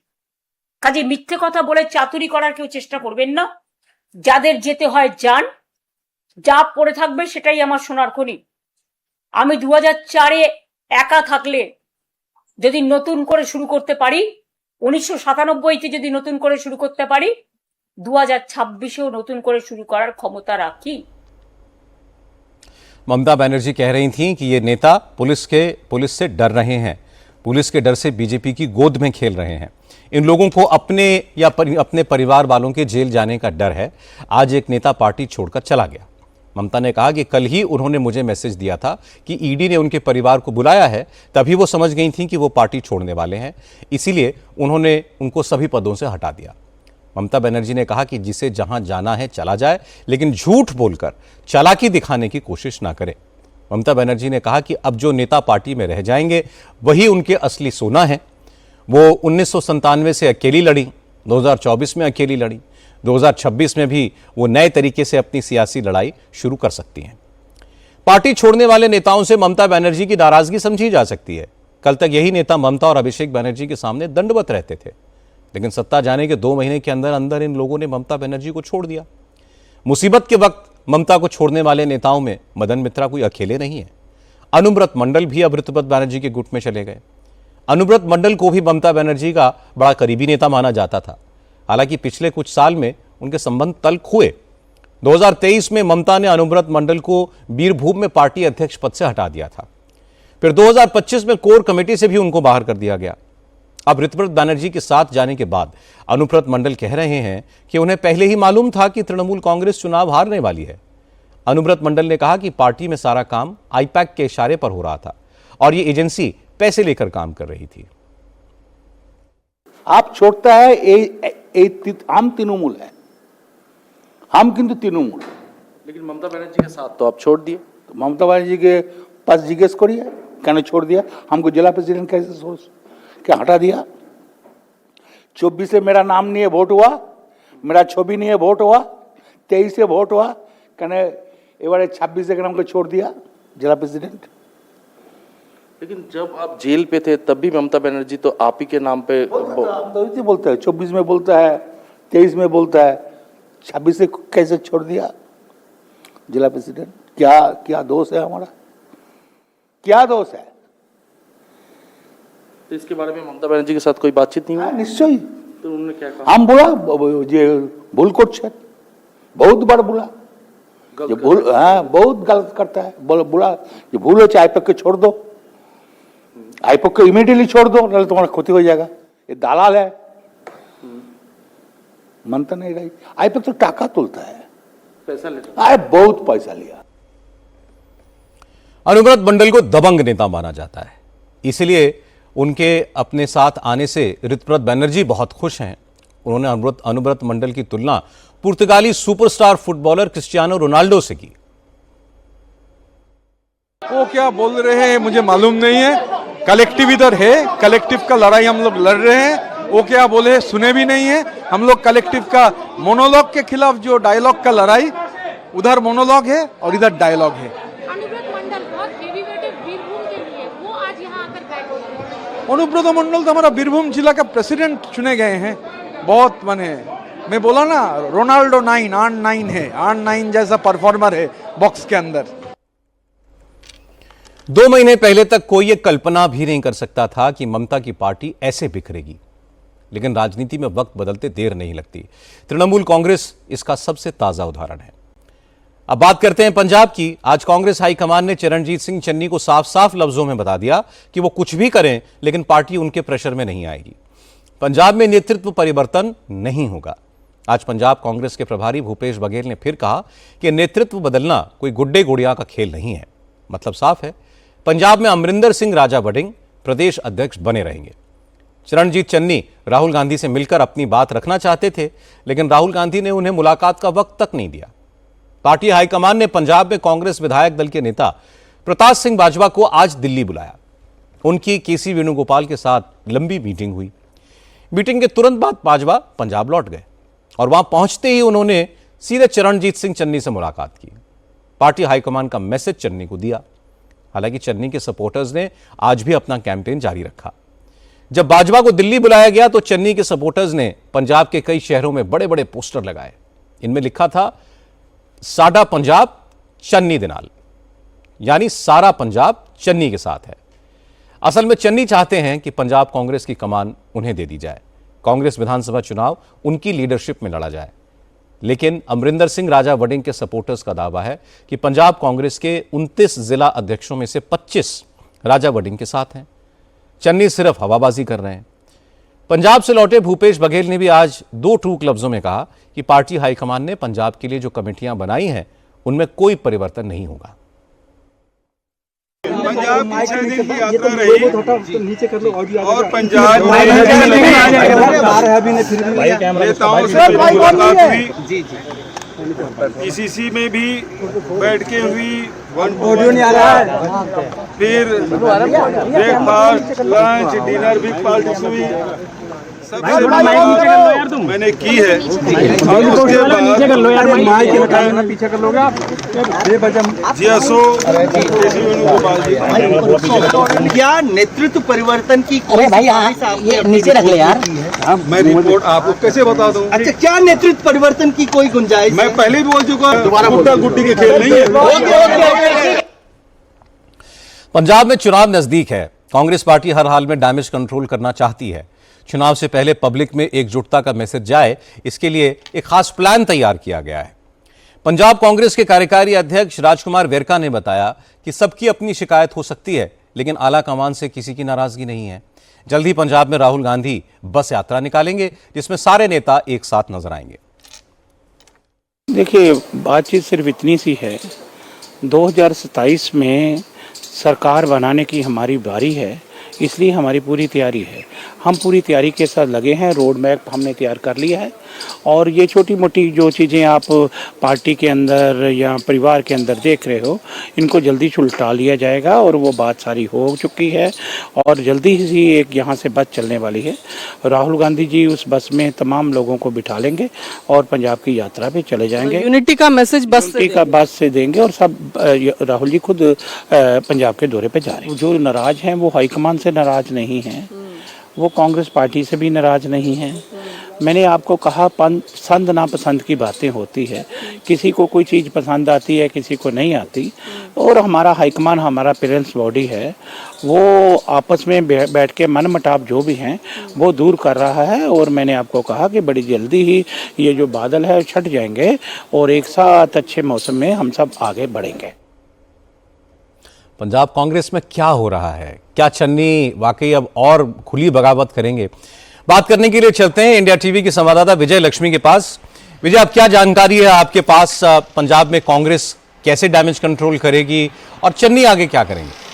কাজে মিথ্যে কথা বলে চাতুরি করার কেউ চেষ্টা করবেন না। যাদের যেতে হয় যান, যা পড়ে থাকবে সেটাই আমার সোনার খনি। আমি 2004-এ একা থাকলে যদি নতুন করে শুরু করতে পারি, 1997-তে যদি নতুন করে শুরু করতে পারি, 2026-এও নতুন করে শুরু করার ক্ষমতা রাখি। ममता बनर्जी कह रही थीं कि ये नेता पुलिस से डर रहे हैं, पुलिस के डर से बीजेपी की गोद में खेल रहे हैं। इन लोगों को अपने परिवार वालों के जेल जाने का डर है। आज एक नेता पार्टी छोड़कर चला गया। ममता ने कहा कि कल ही उन्होंने मुझे मैसेज दिया था कि ईडी ने उनके परिवार को बुलाया है, तभी वो समझ गई थी कि वो पार्टी छोड़ने वाले हैं, इसीलिए उन्होंने उनको सभी पदों से हटा दिया। ममता बनर्जी ने कहा कि जिसे जहां जाना है चला जाए, लेकिन झूठ बोलकर चालाकी दिखाने की कोशिश ना करे। ममता बनर्जी ने कहा कि अब जो नेता पार्टी में रह जाएंगे वही उनके असली सोना है। वो 1997 से अकेली लड़ी, 2024 में अकेली लड़ी, 2026 में भी वो नए तरीके से अपनी सियासी लड़ाई शुरू कर सकती हैं। पार्टी छोड़ने वाले नेताओं से ममता बनर्जी की नाराजगी समझी जा सकती है। कल तक यही नेता ममता और अभिषेक बनर्जी के सामने दंडवत रहते थे, लेकिन सत्ता जाने के 2 महीने के अंदर अंदर इन लोगों ने ममता बनर्जी को छोड़ दिया। मुसीबत के वक्त ममता को छोड़ने वाले नेताओं में मदन मित्रा कोई अकेले नहीं है। अनुव्रत मंडल भी अब ऋतुव्रत बनर्जी के गुट में चले गए। अनुव्रत मंडल को भी ममता बनर्जी का बड़ा करीबी नेता माना जाता था। हालांकि पिछले कुछ साल में उनके संबंध तल्ख हुए। 2023 में ममता ने अनुव्रत मंडल को बीरभूम में पार्टी अध्यक्ष पद से हटा दिया था। फिर 2025 में कोर कमेटी से भी उनको बाहर कर दिया गया। अब ऋतुव्रत बैनर्जी के साथ जाने के बाद अनुव्रत मंडल कह रहे हैं कि उन्हें पहले ही मालूम था कि तृणमूल कांग्रेस चुनाव हारने वाली है। अनुव्रत मंडल ने कहा कि पार्टी में सारा काम आईपैक के इशारे पर हो रहा था और ये एजेंसी पैसे लेकर काम कर रही थी। आप छोड़ता है हम तृणमूल है, हम किंतु तृणमूल, लेकिन ममता बनर्जी के साथ तो आप छोड़ दिए। तो ममता बनर्जी के पास जिज्ञेस करिए कहने छोड़ दिया। हमको जिला प्रेसिडेंट कैसे सोच क्या हटा दिया। 24 से मेरा नाम नहीं है, वोट हुआ, मेरा छवि नहीं है, वोट हुआ, 23 से वोट हुआ, कहने एबारे 26 से हमको छोड़ दिया जिला प्रेसिडेंट। लेकिन जब आप जेल पे थे तब भी ममता बनर्जी तो आप ही के नाम पे बोलता है, 24 में बोलता है, 23 में बोलता है, 26 से कैसे छोड़ दिया जिला प्रेसिडेंट। क्या दोष है हमारा, क्या दोष है। तो इसके बारे में ममता बनर्जी के साथ कोई बातचीत नहीं हुई? निश्चय। तो उन्होंने क्या कहा? हम बोला ये भूल करछे, बहुत बार बोला ये भूल, हाँ बहुत गलत करता है। बोला ये भूल हो चाहे आईपैक को छोड़ दो, आईपैक को इमीडिएटली छोड़ दो, नहीं तुम्हारा क्षति हो जाएगा। ये दलाल है, मानता नहीं रही। आईपैक तो टाका तुलता है, पैसा लेता है, बहुत पैसा लिया। अनुव्रत मंडल को दबंग नेता माना जाता है, इसलिए उनके अपने साथ आने से ऋतुव्रत बैनर्जी बहुत खुश हैं। उन्होंने अनुव्रत मंडल की तुलना पुर्तगाली सुपरस्टार फुटबॉलर क्रिस्टियानो रोनाल्डो से की। वो क्या बोल रहे हैं मुझे मालूम नहीं है। कलेक्टिव इधर है, कलेक्टिव का लड़ाई हम लोग लड़ रहे हैं। वो क्या बोले सुने भी नहीं है। हम लोग कलेक्टिव का मोनोलॉग के खिलाफ जो डायलॉग का लड़ाई, उधर मोनोलॉग है और इधर डायलॉग है। अनुव्रत मंडल तो हमारा बीरभूम जिला का प्रेसिडेंट चुने गए हैं। बहुत मैं बोला ना, रोनाल्डो 9 R9 है, R9 जैसा परफॉर्मर है बॉक्स के अंदर। 2 महीने पहले तक कोई ये कल्पना भी नहीं कर सकता था कि ममता की पार्टी ऐसे बिखरेगी, लेकिन राजनीति में वक्त बदलते देर नहीं लगती। तृणमूल कांग्रेस इसका सबसे ताजा उदाहरण है। अब बात करते हैं पंजाब की। आज कांग्रेस हाईकमान ने चरणजीत सिंह चन्नी को साफ साफ लफ्जों में बता दिया कि वो कुछ भी करें लेकिन पार्टी उनके प्रेशर में नहीं आएगी। पंजाब में नेतृत्व परिवर्तन नहीं होगा। आज पंजाब कांग्रेस के प्रभारी भूपेश बघेल ने फिर कहा कि नेतृत्व बदलना कोई गुड्डे गुड़िया का खेल नहीं है। मतलब साफ है, पंजाब में अमरिंदर सिंह राजा वड़िंग प्रदेश अध्यक्ष बने रहेंगे। चरणजीत चन्नी राहुल गांधी से मिलकर अपनी बात रखना चाहते थे, लेकिन राहुल गांधी ने उन्हें मुलाकात का वक्त तक नहीं दिया। पार्टी हाईकमान ने पंजाब में कांग्रेस विधायक दल के नेता प्रताप सिंह बाजवा को आज दिल्ली बुलाया। उनकी केसी वेणुगोपाल के साथ लंबी मीटिंग हुई। मीटिंग के तुरंत बाद बाजवा पंजाब लौट गए और वहां पहुंचते ही उन्होंने सीधे चरणजीत सिंह चन्नी से मुलाकात की। पार्टी हाईकमान का मैसेज चन्नी को दिया। हालांकि चन्नी के सपोर्टर्स ने आज भी अपना कैंपेन जारी रखा। जब बाजवा को दिल्ली बुलाया गया तो चन्नी के सपोर्टर्स ने पंजाब के कई शहरों में बड़े बड़े पोस्टर लगाए। इनमें लिखा था साडा पंजाब चन्नी दे नाल, यानी सारा पंजाब चन्नी के साथ है। असल में चन्नी चाहते हैं कि पंजाब कांग्रेस की कमान उन्हें दे दी जाए, कांग्रेस विधानसभा चुनाव उनकी लीडरशिप में लड़ा जाए। लेकिन अमरिंदर सिंह राजा वड़िंग के सपोर्टर्स का दावा है कि पंजाब कांग्रेस के 29 जिला अध्यक्षों में से 25 राजा वड़िंग के साथ हैं। चन्नी सिर्फ हवाबाजी कर रहे हैं। पंजाब से लौटे भूपेश बघेल ने भी आज 2 टूक लफ्जों में कहा कि पार्टी हाईकमान ने पंजाब के लिए जो कमेटियां बनाई हैं उनमें कोई परिवर्तन नहीं होगा। पंजाब की 6 दिन की यात्रा रही और पंजाब नेताओं से मुलाकात हुई। पीसीसी में भी बैठ के हुई, ऑडियो नहीं आ रहा है। फिर ब्रेकफास्ट, लंच, डिनर भी पार्टी हुई। सबसे बात मैंने की है और उसके बाद क्या नेतृत्व परिवर्तन की नीचे रख ले यार। मैं रिपोर्ट आपको कैसे बता दूं? अच्छा, क्या नेतृत्व परिवर्तन की कोई गुंजाइश? मैं पहले ही बोल चुका, दोबारा गुड्डा गुड्डी के खेल नहीं है। पंजाब में चुनाव नजदीक है। कांग्रेस पार्टी हर हाल में डैमेज कंट्रोल करना चाहती है। चुनाव से पहले पब्लिक में एकजुटता का मैसेज जाए, इसके लिए एक खास प्लान तैयार किया गया है। पंजाब कांग्रेस के कार्यकारी अध्यक्ष राजकुमार वेरका ने बताया कि सबकी अपनी शिकायत हो सकती है, लेकिन आला कमान से किसी की नाराजगी नहीं है। जल्द ही पंजाब में राहुल गांधी बस यात्रा निकालेंगे जिसमें सारे नेता एक साथ नजर आएंगे। देखिए, बातचीत सिर्फ इतनी सी है, 2027 में सरकार बनाने की हमारी बारी है, इसलिए हमारी पूरी तैयारी है। हम पूरी तैयारी के साथ लगे हैं, रोड मैप हमने तैयार कर लिया है और ये छोटी मोटी जो चीज़ें आप पार्टी के अंदर या परिवार के अंदर देख रहे हो, इनको जल्दी सुलझा लिया जाएगा और वो बात सारी हो चुकी है और जल्दी ही एक यहाँ से बस चलने वाली है। राहुल गांधी जी उस बस में तमाम लोगों को बिठा लेंगे और पंजाब की यात्रा पे चले जाएंगे। यूनिटी का मैसेज बस से देंगे और सब राहुल जी खुद पंजाब के दौरे पे जा रहे हैं। जो नाराज हैं वो हाईकमान से नाराज नहीं हैं, वो कांग्रेस पार्टी से भी नाराज नहीं हैं। मैंने आपको कहा, पसंद नापसंद की बातें होती है, किसी को कोई चीज़ पसंद आती है, किसी को नहीं आती और हमारा हाईकमान, हमारा पेरेंट्स बॉडी है, वो आपस में बैठ के मन मुटाव जो भी हैं वो दूर कर रहा है और मैंने आपको कहा कि बड़ी जल्दी ही ये जो बादल है छट जाएंगे और एक साथ अच्छे मौसम में हम सब आगे बढ़ेंगे। पंजाब कांग्रेस में क्या हो रहा है, क्या चन्नी वाकई अब और खुली बगावत करेंगे? बात करने के लिए चलते हैं इंडिया टीवी की संवाददाता विजय लक्ष्मी के पास। विजय, अब क्या जानकारी है आपके पास? पंजाब में कांग्रेस कैसे डैमेज कंट्रोल करेगी और चन्नी आगे क्या करेंगे?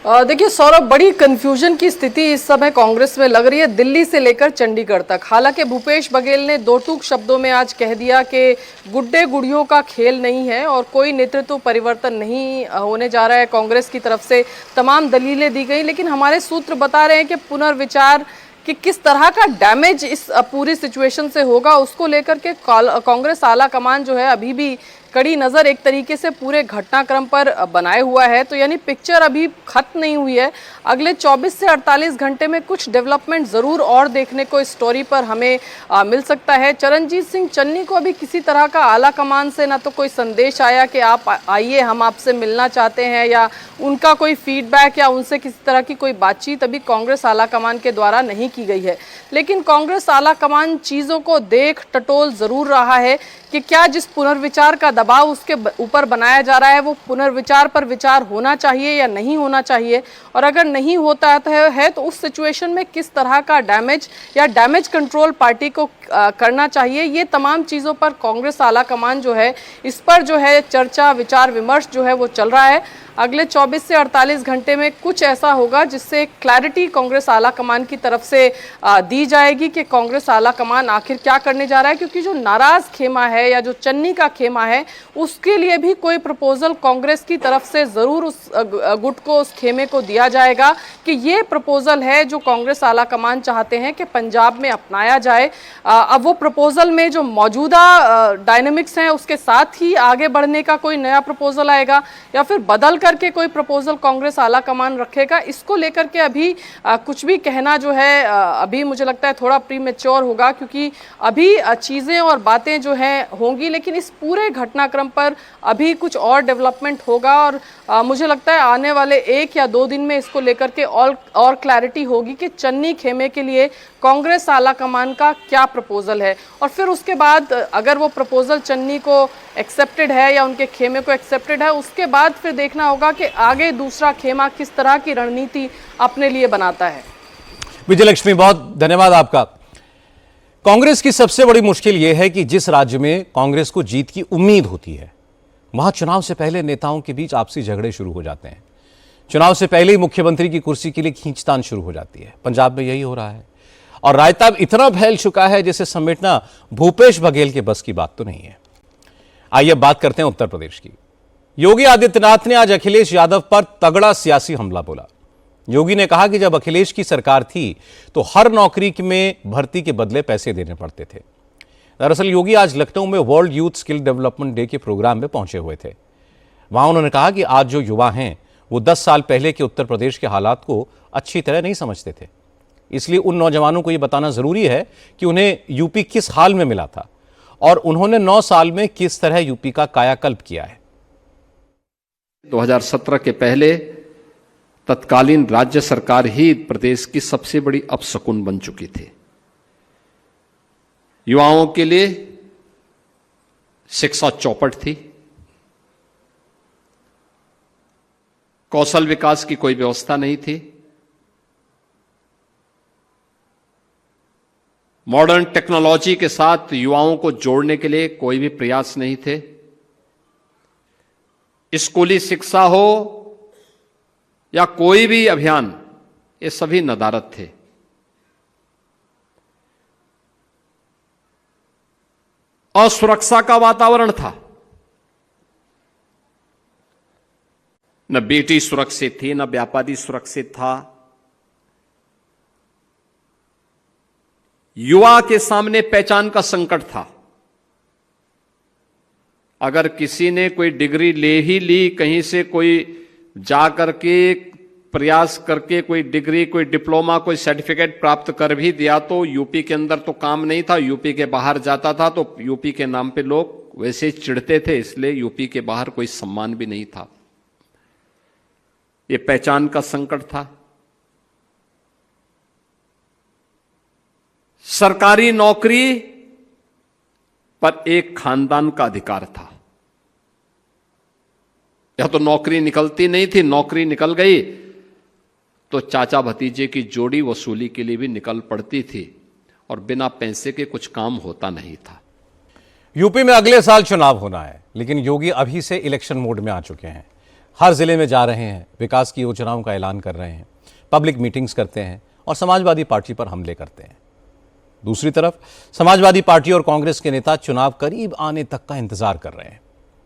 देखिए सौरभ, बड़ी कंफ्यूजन की स्थिति इस समय कांग्रेस में लग रही है, दिल्ली से लेकर चंडीगढ़ तक। हालांकि भूपेश बघेल ने दो टूक शब्दों में आज कह दिया कि गुड्डे गुड़ियों का खेल नहीं है और कोई नेतृत्व परिवर्तन नहीं होने जा रहा है। कांग्रेस की तरफ से तमाम दलीलें दी गई, लेकिन हमारे सूत्र बता रहे हैं कि पुनर्विचार कि किस तरह का डैमेज इस पूरी सिचुएशन से होगा, उसको लेकर के कांग्रेस आला कमान जो है अभी भी कड़ी नज़र एक तरीके से पूरे घटनाक्रम पर बनाए हुआ है। तो यानी पिक्चर अभी खत्म नहीं हुई है। अगले 24 से 48 घंटे में कुछ डेवलपमेंट ज़रूर और देखने को इस स्टोरी पर हमें मिल सकता है। चरणजीत सिंह चन्नी को अभी किसी तरह का आला कमान से ना तो कोई संदेश आया कि आप आइए, हम आपसे मिलना चाहते हैं, या उनका कोई फीडबैक या उनसे किसी तरह की कोई बातचीत अभी कांग्रेस आला कमान के द्वारा नहीं की गई है। लेकिन कांग्रेस आला कमान चीज़ों को देख टटोल ज़रूर रहा है कि क्या जिस पुनर्विचार का दबाव उसके ऊपर बनाया जा रहा है वो पुनर्विचार पर विचार होना चाहिए या नहीं होना चाहिए, और अगर नहीं होता है तो उस सिचुएशन में किस तरह का डैमेज या डैमेज कंट्रोल पार्टी को करना चाहिए। ये तमाम चीज़ों पर कांग्रेस आला कमान जो है इस पर जो है चर्चा विचार विमर्श जो है वो चल रहा है। अगले 24 से 48 घंटे में कुछ ऐसा होगा जिससे क्लैरिटी कांग्रेस आला कमान की तरफ से दी जाएगी कि कांग्रेस आला कमान आखिर क्या करने जा रहा है, क्योंकि जो नाराज खेमा है या जो चन्नी का खेमा है उसके लिए भी कोई प्रपोजल कांग्रेस की तरफ से ज़रूर उस गुट को, उस खेमे को दिया जाएगा कि ये प्रपोजल है जो कांग्रेस आला कमान चाहते हैं कि पंजाब में अपनाया जाए। अब वो प्रपोजल में जो मौजूदा डायनेमिक्स हैं उसके साथ ही आगे बढ़ने का कोई नया प्रपोजल आएगा या फिर बदल करके कोई प्रपोजल कांग्रेस आला कमान रखेगा, इसको लेकर के अभी कुछ भी कहना जो है अभी मुझे लगता है थोड़ा प्रीमेच्योर होगा, क्योंकि अभी चीज़ें और बातें जो हैं होंगी, लेकिन इस पूरे घटनाक्रम पर अभी कुछ और डेवलपमेंट होगा और मुझे लगता है आने वाले 1 या 2 दिन में इसको लेकर के और क्लैरिटी होगी कि चन्नी खेमे के लिए कांग्रेस आला कमान का क्या प्रपोजल है। और फिर उसके बाद अगर वो प्रपोजल चन्नी को एक्सेप्टेड है या उनके खेमे को एक्सेप्टेड है, उसके बाद फिर देखना होगा कि आगे दूसरा खेमा किस तरह की रणनीति अपने लिए बनाता है। विजय लक्ष्मी, बहुत धन्यवाद आपका। कांग्रेस की सबसे बड़ी मुश्किल यह है कि जिस राज्य में कांग्रेस को जीत की उम्मीद होती है वहां चुनाव से पहले नेताओं के बीच आपसी झगड़े शुरू हो जाते हैं। चुनाव से पहले ही मुख्यमंत्री की कुर्सी के लिए खींचतान शुरू हो जाती है। पंजाब में यही हो रहा है और रायता इतना फैल चुका है जिसे समेटना भूपेश बघेल के बस की बात तो नहीं है। आइए बात करते हैं उत्तर प्रदेश की। योगी आदित्यनाथ ने आज अखिलेश यादव पर तगड़ा सियासी हमला बोला। योगी ने कहा कि जब अखिलेश की सरकार थी तो हर नौकरी में भर्ती के बदले पैसे देने पड़ते थे। दरअसल योगी आज लखनऊ में world youth skill development day के प्रोग्राम में पहुंचे हुए थे। वहां उन्होंने कहा कि आज जो युवा हैं वो 10 साल पहले के उत्तर प्रदेश के हालात को अच्छी तरह नहीं समझते थे, इसलिए उन नौजवानों को यह बताना जरूरी है कि उन्हें यूपी किस हाल में मिला था और उन्होंने 9 साल में किस तरह यूपी का कायाकल्प किया है। 2017 के पहले तत्कालीन राज्य सरकार ही प्रदेश की सबसे बड़ी अपशकुन बन चुकी थी। युवाओं के लिए शिक्षा चौपट थी, कौशल विकास की कोई व्यवस्था नहीं थी, मॉडर्न टेक्नोलॉजी के साथ युवाओं को जोड़ने के लिए कोई भी प्रयास नहीं थे। स्कूली शिक्षा हो या कोई भी अभियान, ये सभी नदारद थे। असुरक्षा का वातावरण था, न बेटी सुरक्षित थी, न व्यापारी सुरक्षित था। युवा के सामने पहचान का संकट था। अगर किसी ने कोई डिग्री ले ही ली, कहीं से कोई जा करके प्रयास करके कोई डिग्री, कोई डिप्लोमा, कोई सर्टिफिकेट प्राप्त कर भी दिया तो यूपी के अंदर तो काम नहीं था, यूपी के बाहर जाता था तो यूपी के नाम पे लोग वैसे चिढ़ते थे, इसलिए यूपी के बाहर कोई सम्मान भी नहीं था। ये पहचान का संकट था। सरकारी नौकरी पर एक खानदान का अधिकार था। या तो नौकरी निकलती नहीं थी, नौकरी निकल गई तो चाचा भतीजे की जोड़ी वसूली के लिए भी निकल पड़ती थी और बिना पैसे के कुछ काम होता नहीं था। यूपी में अगले साल चुनाव होना है, लेकिन योगी अभी से इलेक्शन मोड में आ चुके हैं। हर जिले में जा रहे हैं, विकास की योजनाओं का ऐलान कर रहे हैं, पब्लिक मीटिंग्स करते हैं और समाजवादी पार्टी पर हमले करते हैं। दूसरी तरफ समाजवादी पार्टी और कांग्रेस के नेता चुनाव करीब आने तक का इंतजार कर रहे हैं।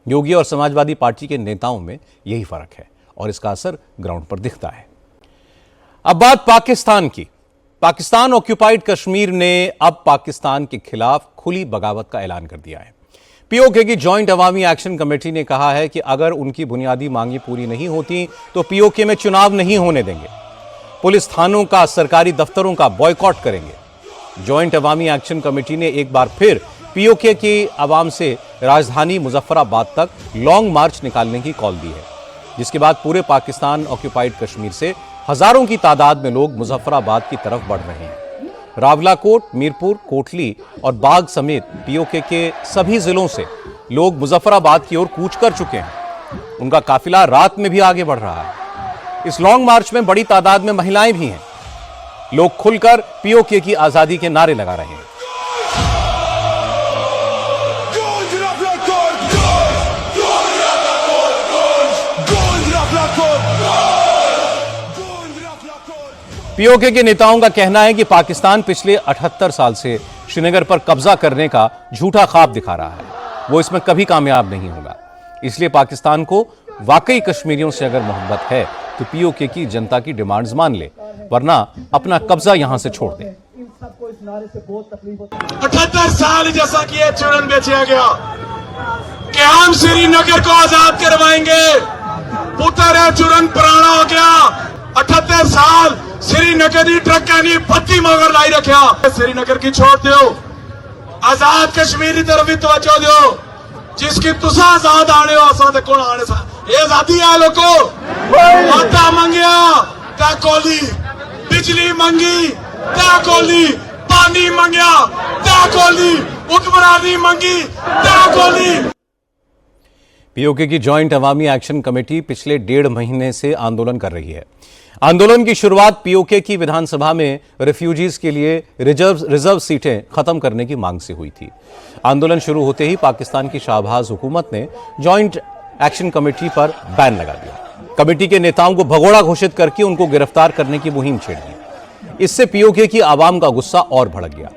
योगी और समाजवादी पार्टी के नेताओं में यही फर्क है और इसका असर ग्राउंड पर दिखता है। अब बात पाकिस्तान की। पाकिस्तान ऑक्यूपाइड कश्मीर ने अब पाकिस्तान के खिलाफ खुली बगावत का ऐलान कर दिया है। पीओके की जॉइंट अवामी एक्शन कमेटी ने कहा है कि अगर उनकी बुनियादी मांगी पूरी नहीं होती तो पीओके में चुनाव नहीं होने देंगे। पुलिस थानों का, सरकारी दफ्तरों का बॉयकॉट करेंगे। जॉइंट अवामी एक्शन कमेटी ने एक बार फिर पीओके की आवाम से राजधानी मुजफ्फराबाद तक लॉन्ग मार्च निकालने की कॉल दी है, जिसके बाद पूरे पाकिस्तान ऑक्यूपाइड कश्मीर से हजारों की तादाद में लोग मुजफ्फराबाद की तरफ बढ़ रहे हैं। रावलाकोट, मीरपुर, कोटली और बाग समेत पीओके के सभी जिलों से लोग मुजफ्फराबाद की ओर कूच कर चुके हैं। उनका काफिला रात में भी आगे बढ़ रहा है। इस लॉन्ग मार्च में बड़ी तादाद में महिलाएं भी हैं। लोग खुलकर पीओके की आजादी के नारे लगा रहे हैं। पीओके के नेताओं का कहना है कि पाकिस्तान पिछले 78 साल से श्रीनगर पर कब्जा करने का झूठा ख्वाब दिखा रहा है। वो इसमें कभी कामयाब नहीं होगा। इसलिए पाकिस्तान को वाकई कश्मीरियों से अगर मोहब्बत है तो पीओके की जनता की डिमांड्स मान ले, वरना अपना कब्जा यहां से छोड़ दे। 78 साल जैसा कि ये चूरन बेचा गया कि हम श्रीनगर को आजाद करवाएंगे, पुत्र है चूरन पुराना हो गया। 78 साल श्रीनगर की ट्रक नहीं पत्ती मगर लाई रखा। श्रीनगर की छोड़ दो, आजाद कश्मीर की तरफ भी तवज्जो दो, जिसकी तुसा आजाद आने हो असा ते कौन आने सा ये आजादी है। लोगो आटा मंगया ता कोली, बिजली मंगी ता कोली, पानी मंगया ता कोली, हुक्मरानी मंगी ता कोली। पीओके की जॉइंट अवामी एक्शन कमेटी पिछले 1.5 महीने से आंदोलन कर रही है। आंदोलन की शुरुआत पीओके की विधानसभा में रिफ्यूजीज के लिए रिजर्व सीटें खत्म करने की मांग से हुई थी। आंदोलन शुरू होते ही पाकिस्तान की शाहबाज हुकूमत ने जॉइंट एक्शन कमेटी पर बैन लगा दिया। कमेटी के नेताओं को भगोड़ा घोषित करके उनको गिरफ्तार करने की मुहिम छेड़ दी। इससे पीओके की आवाम का गुस्सा और भड़क गया।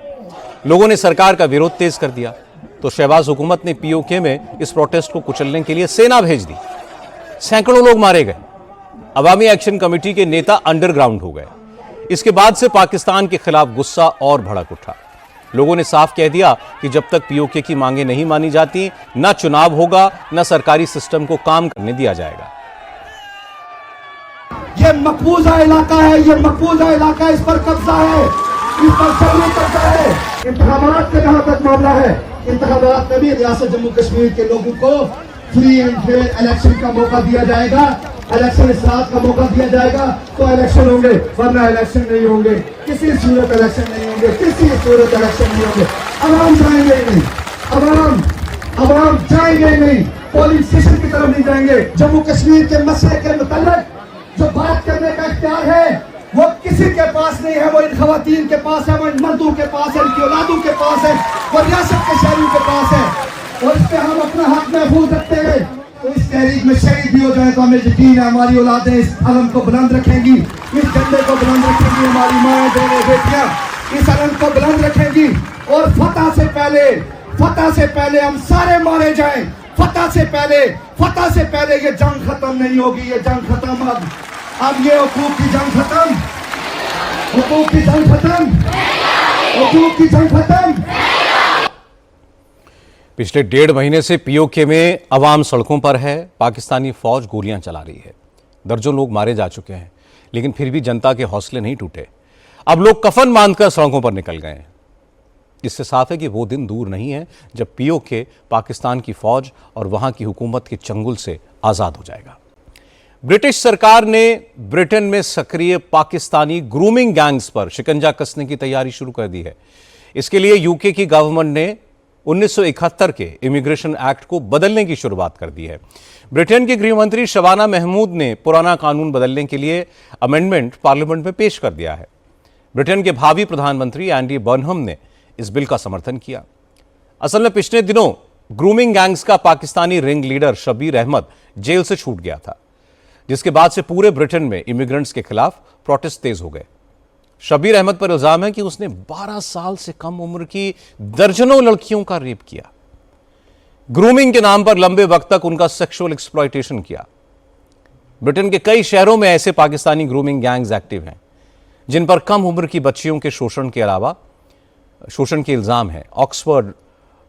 लोगों ने सरकार का विरोध तेज कर दिया तो शहबाज हुकूमत ने पीओके में इस प्रोटेस्ट को कुचलने के लिए सेना भेज दी। सैकड़ों लोग मारे गए। अवामी एक्शन कमेटी के नेता अंडरग्राउंड हो गए। इसके बाद से पाकिस्तान के खिलाफ गुस्सा और भड़क उठा। लोगों ने साफ कह दिया कि जब तक पीओके की मांगें नहीं मानी जाती, न चुनाव होगा, न सरकारी सिस्टम को काम करने दिया जाएगा। ये मकबूजा इलाका है, ये मकबूजा इलाका, इस पर कब्जा है, इस पर सबने कब्जा है। इंतखाबात का जहां तक मामला है, इंतखाबात में भी रियासत जम्मू कश्मीर के लोगों को फ्री एंड फेयर इलेक्शन का मौका दिया जाएगा। इलेक्शन इस रात का मौका दिया जाएगा तो इलेक्शन होंगे, वरना इलेक्शन नहीं होंगे। किसी सूरत इलेक्शन नहीं होंगे, किसी सूरत इलेक्शन नहीं होंगे। अवाम जाएंगे ही नहीं, अवाम जाएंगे ही नहीं, पोलिंग स्टेशन की तरफ नहीं जाएंगे। जम्मू कश्मीर के मसले के मुताल्लिक जो बात करने का इख्तियार है वो किसी के पास नहीं है, वो इन खवातीन के पास है, वो इन मर्दों के पास है, इनकी औलादों के पास है, वो रियासत के शहरों के पास है। और इस पे हम अपना हक महफूज रखते हैं। तो इस तहरीक में शहीद भी हो जाए तो हमें यकीन है हमारी औलादें इस अलम को बुलंद रखेंगी, इस झंडे को बुलंद रखेंगी, हमारी माएँ बहनें बेटियां इस अलम को बुलंद रखेंगी। और फतह से पहले हम सारे मारे जाएं, फतह से पहले ये जंग खत्म नहीं होगी, ये जंग खत्म अब ये हुकूक की जंग खत्म, हुकूक की जंग खत्म, हुकूक की जंग खत्म। पिछले 1.5 महीने से पीओके में अवाम सड़कों पर है, पाकिस्तानी फौज गोलियां चला रही है, दर्जनों लोग मारे जा चुके हैं, लेकिन फिर भी जनता के हौसले नहीं टूटे। अब लोग कफन बांधकर सड़कों पर निकल गए हैं। इससे साफ है कि वो दिन दूर नहीं है जब पीओके पाकिस्तान की फौज और वहां की हुकूमत के चंगुल से आजाद हो जाएगा। ब्रिटिश सरकार ने ब्रिटेन में सक्रिय पाकिस्तानी ग्रूमिंग गैंग्स पर शिकंजा कसने की तैयारी शुरू कर दी है। इसके लिए यूके की गवर्नमेंट ने 1971 के इमिग्रेशन एक्ट को बदलने की शुरुआत कर दी है। ब्रिटेन के गृह मंत्री शबाना महमूद ने पुराना कानून बदलने के लिए अमेंडमेंट पार्लियामेंट में पेश कर दिया है। ब्रिटेन के भावी प्रधानमंत्री एंडी बर्नहम ने इस बिल का समर्थन किया। असल में पिछले दिनों ग्रूमिंग गैंग्स का Pakistani ring leader Shabbir Ahmed jail से छूट गया था, जिसके बाद से पूरे ब्रिटेन में इमिग्रेंट्स के खिलाफ प्रोटेस्ट तेज हो गए। शबीर अहमद पर इल्जाम है कि उसने 12 साल से कम उम्र की दर्जनों लड़कियों का रेप किया, ग्रूमिंग के नाम पर लंबे वक्त तक उनका सेक्सुअल एक्सप्लॉयटेशन किया। ब्रिटेन के कई शहरों में ऐसे पाकिस्तानी ग्रूमिंग गैंग्स एक्टिव हैं, जिन पर कम उम्र की बच्चियों के शोषण के अलावा शोषण के इल्जाम है। ऑक्सफोर्ड,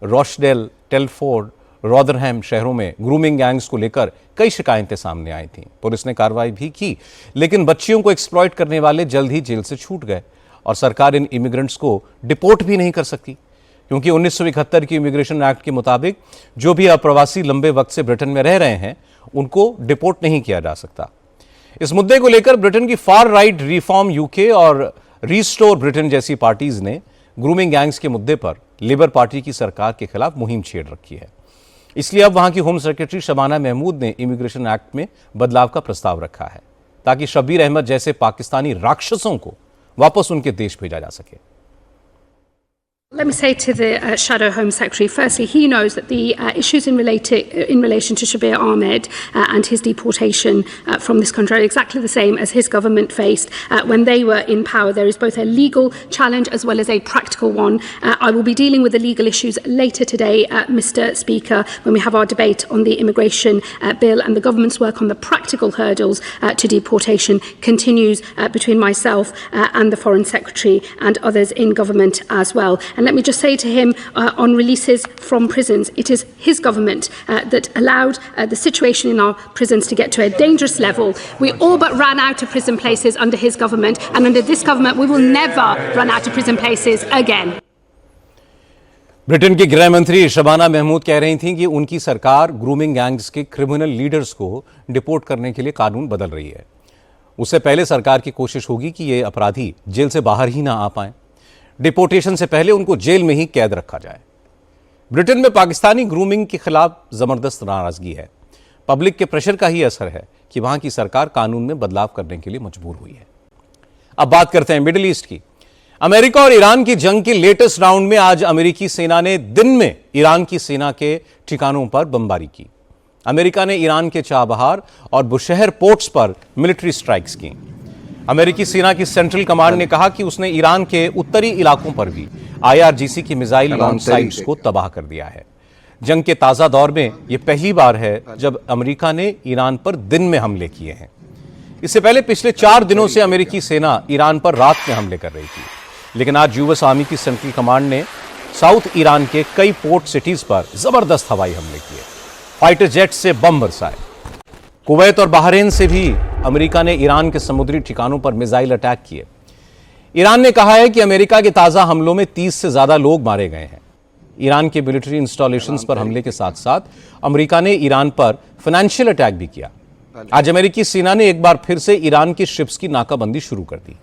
रोचडेल, टेलफोर्ड, रॉदरहैम शहरों में ग्रूमिंग गैंग्स को लेकर कई शिकायतें सामने आई थीं। पुलिस ने कार्रवाई भी की, लेकिन बच्चियों को एक्सप्लॉइट करने वाले जल्द ही जेल से छूट गए और सरकार इन इमिग्रेंट्स को डिपोर्ट भी नहीं कर सकती, क्योंकि 1971 की इमिग्रेशन एक्ट के मुताबिक जो भी अप्रवासी लंबे वक्त से ब्रिटेन में रह रहे हैं उनको डिपोर्ट नहीं किया जा सकता। इस मुद्दे को लेकर ब्रिटेन की फार राइट रिफॉर्म यूके और रीस्टोर ब्रिटेन जैसी पार्टीज ने ग्रूमिंग गैंग्स के मुद्दे पर लेबर पार्टी की सरकार के खिलाफ मुहिम छेड़ रखी है। इसलिए अब वहां की होम सेक्रेटरी शबाना महमूद ने इमिग्रेशन एक्ट में बदलाव का प्रस्ताव रखा है, ताकि शबीर अहमद जैसे पाकिस्तानी राक्षसों को वापस उनके देश भेजा जा सके। Let me say to the Shadow Home Secretary, firstly, he knows that the issues in relation to Shabir Ahmed and his deportation from this country are exactly the same as his government faced when they were in power. There is both a legal challenge as well as a practical one. I will be dealing with the legal issues later today, Mr. Speaker, when we have our debate on the immigration bill, and the government's work on the practical hurdles to deportation continues between myself and the Foreign Secretary and others in government as well. And let me just say to him on releases from prisons, it is his government that allowed the situation in our prisons to get to a dangerous level. We all but ran out of prison places under his government, and under this government we will never run out of prison places again. Britain की गृह मंत्री शबाना महमूद कह रही थीं कि उनकी सरकार ग्रूमिंग गैंग्स के क्रिमिनल लीडर्स को डिपोर्ट करने के लिए कानून बदल रही है। उससे पहले सरकार की कोशिश होगी कि ये अपराधी जेल से बाहर ही ना आ पाएं। डिपोर्टेशन से पहले उनको जेल में ही कैद रखा जाए। ब्रिटेन में पाकिस्तानी ग्रूमिंग के खिलाफ जबरदस्त नाराजगी है। पब्लिक के प्रेशर का ही असर है कि वहां की सरकार कानून में बदलाव करने के लिए मजबूर हुई है। अब बात करते हैं मिडिल ईस्ट की। अमेरिका और ईरान की जंग के लेटेस्ट राउंड में आज अमेरिकी सेना ने दिन में ईरान की सेना के ठिकानों पर बमबारी की। अमेरिका ने ईरान के चाबहार और बुशहर पोर्ट्स पर मिलिट्री स्ट्राइक्स की। अमेरिकी सेना की सेंट्रल कमांड ने कहा कि उसने ईरान के उत्तरी इलाकों पर भी IRGC की मिसाइल लॉन्च साइट्स को तबाह कर दिया है। जंग के ताजा दौर में यह पहली बार है जब अमेरिका ने ईरान पर दिन में हमले किए हैं। इससे पहले पिछले 4 दिनों से अमेरिकी सेना ईरान पर रात में हमले कर रही थी, लेकिन आज यूएस आर्मी की सेंट्रल कमांड ने साउथ ईरान के कई पोर्ट सिटीज पर जबरदस्त हवाई हमले किए, फाइटर जेट से बम बरसाए। कुवैत और बहरीन से भी अमेरिका ने ईरान के समुद्री ठिकानों पर मिसाइल अटैक किए। ईरान ने कहा है कि अमेरिका के ताजा हमलों में 30 से ज्यादा लोग मारे गए हैं। ईरान के मिलिट्री इंस्टॉलेशंस पर हमले के साथ साथ अमेरिका ने ईरान पर फाइनेंशियल अटैक भी किया। आज अमेरिकी सेना ने एक बार फिर से ईरान की शिप्स की नाकाबंदी शुरू कर दी।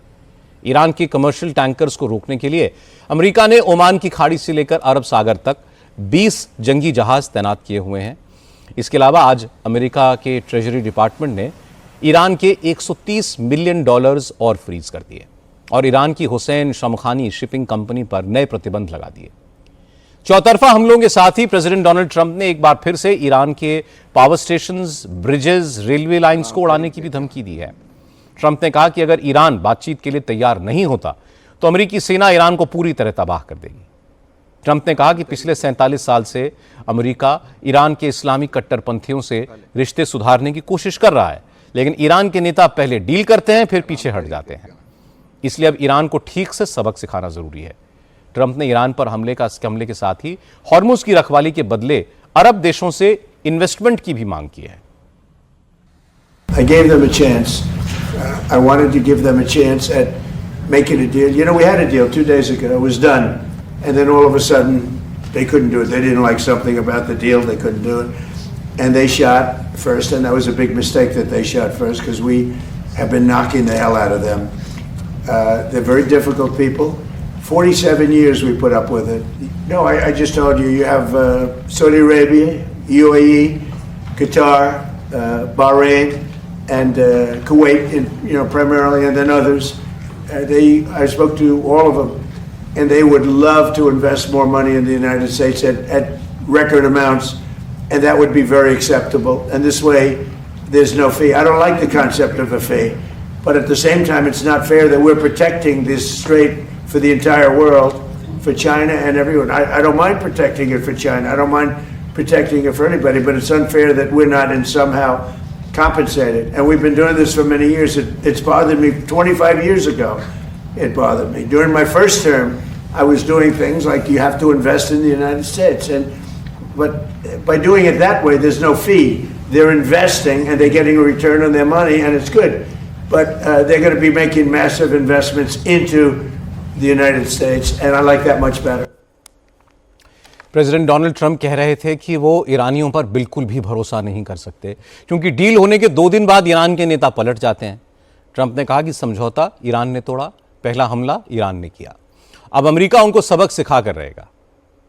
ईरान की कमर्शियल टैंकर्स को रोकने के लिए अमेरिका ने ओमान की खाड़ी से लेकर अरब सागर तक 20 जंगी जहाज तैनात किए हुए हैं। इसके अलावा आज अमेरिका के ट्रेजरी डिपार्टमेंट ने ईरान के $130 मिलियन और फ्रीज कर दिए और ईरान की हुसैन शमखानी शिपिंग कंपनी पर नए प्रतिबंध लगा दिए। चौतरफा हमलों के साथ ही प्रेसिडेंट डोनाल्ड ट्रंप ने एक बार फिर से ईरान के power stations, bridges, railway lines को उड़ाने की भी धमकी दी है। ट्रंप ने कहा कि अगर ईरान बातचीत के लिए तैयार नहीं होता तो अमेरिकी सेना ईरान को पूरी तरह तबाह कर देगी। ट्रंप ने कहा कि पिछले 47 साल से अमेरिका ईरान के इस्लामी कट्टरपंथियों से रिश्ते सुधारने की कोशिश कर रहा है, लेकिन ईरान के नेता पहले डील करते हैं फिर पीछे हट जाते हैं। इसलिए अब ईरान को ठीक से सबक सिखाना जरूरी है। ट्रंप ने ईरान पर हमले के साथ ही हॉर्मुज की रखवाली के बदले अरब देशों से इन्वेस्टमेंट की भी मांग की है। I gave them a chance. I wanted to give them a chance at making a deal. You know, we had a deal 2 days ago. It was done. And then all of a sudden, they couldn't do it. They didn't like something about the deal. They couldn't do it. And they shot first. And that was a big mistake that they shot first because we have been knocking the hell out of them. They're very difficult people. 47 years we put up with it. No, I just told you, you have Saudi Arabia, UAE, Qatar, Bahrain, and Kuwait, primarily, and then others. I spoke to all of them, and they would love to invest more money in the United States at record amounts, and that would be very acceptable. And this way, there's no fee. I don't like the concept of a fee, but at the same time, it's not fair that we're protecting this strait for the entire world, for China and everyone. I don't mind protecting it for China. I don't mind protecting it for anybody, but it's unfair that we're not in somehow compensated. And we've been doing this for many years. It's bothered me 25 years ago. It bothered me. During my first term, I was doing things like you have to invest in the United States. But by doing it that way, there's no fee. They're investing and they're getting a return on their money, and it's good. But they're going to be making massive investments into the United States, and I like that much better. President Donald Trump कह रहे थे कि वो ईरानियों पर बिल्कुल भी भरोसा नहीं कर सकते क्योंकि डील होने के 2 दिन बाद ईरान के नेता पलट जाते हैं। ट्रंप ने कहा कि समझौता ईरान ने तोड़ा, पहला हमला ईरान ने किया, अब अमेरिका उनको सबक सिखा कर रहेगा।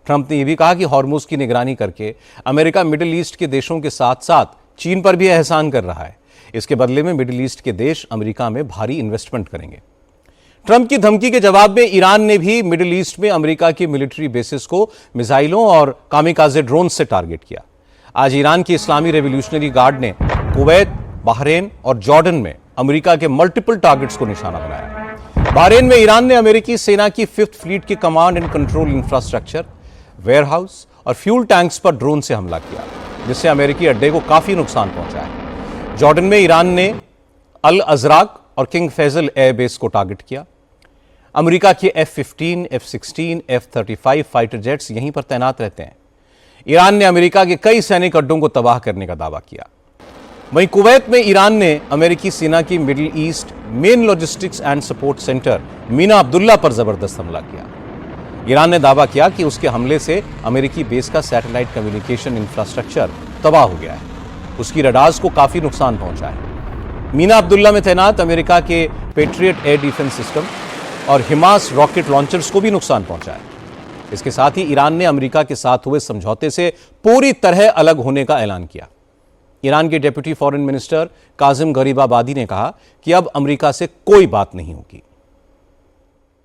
ट्रंप ने यह भी कहा कि हॉर्मुज की निगरानी करके अमेरिका मिडिल ईस्ट के देशों के साथ साथ चीन पर भी एहसान कर रहा है। इसके बदले में मिडिल ईस्ट के देश अमेरिका में भारी इन्वेस्टमेंट करेंगे। ट्रंप की धमकी के जवाब में ईरान ने भी मिडिल ईस्ट में अमेरिका की मिलिट्री बेसिस को मिसाइलों और कामिकाजे ड्रोन से टारगेट किया। आज ईरान की इस्लामी रेवोल्यूशनरी गार्ड ने कुवैत, बहरीन और जॉर्डन में अमेरिका के मल्टीपल टारगेट्स को निशाना बनाया। बहरीन में ईरान ने अमेरिकी सेना की 5th फ्लीट के command and control infrastructure, warehouse और फ्यूल टैंक्स पर ड्रोन से हमला किया, जिससे अमेरिकी अड्डे को काफी नुकसान पहुंचा है। जॉर्डन में ईरान ने अल अजराक और किंग फैजल एयरबेस को टारगेट किया। अमेरिका के F-15, F-16, F-35 fighter jets यहीं पर तैनात रहते हैं। ईरान ने अमेरिका के कई सैनिक अड्डों को तबाह करने का दावा किया। वहीं कुवैत में ईरान ने अमेरिकी सेना की middle east main logistics and support centre Meena Abdullah पर जबरदस्त हमला किया। ईरान ने दावा किया कि उसके हमले से अमेरिकी बेस का सैटेलाइट कम्युनिकेशन इंफ्रास्ट्रक्चर तबाह हो गया है। उसकी रडार्स को काफी नुकसान पहुंचा है। मीना अब्दुल्ला में तैनात अमेरिका के पेट्रियट एयर डिफेंस सिस्टम और हिमास रॉकेट लॉन्चर्स को भी नुकसान पहुंचा है। इसके साथ ही ईरान ने अमेरिका के साथ हुए समझौते से पूरी तरह अलग होने का ऐलान किया। ईरान के deputy foreign minister Kazim Gharibabadi ने कहा कि अब अमेरिका से कोई बात नहीं होगी।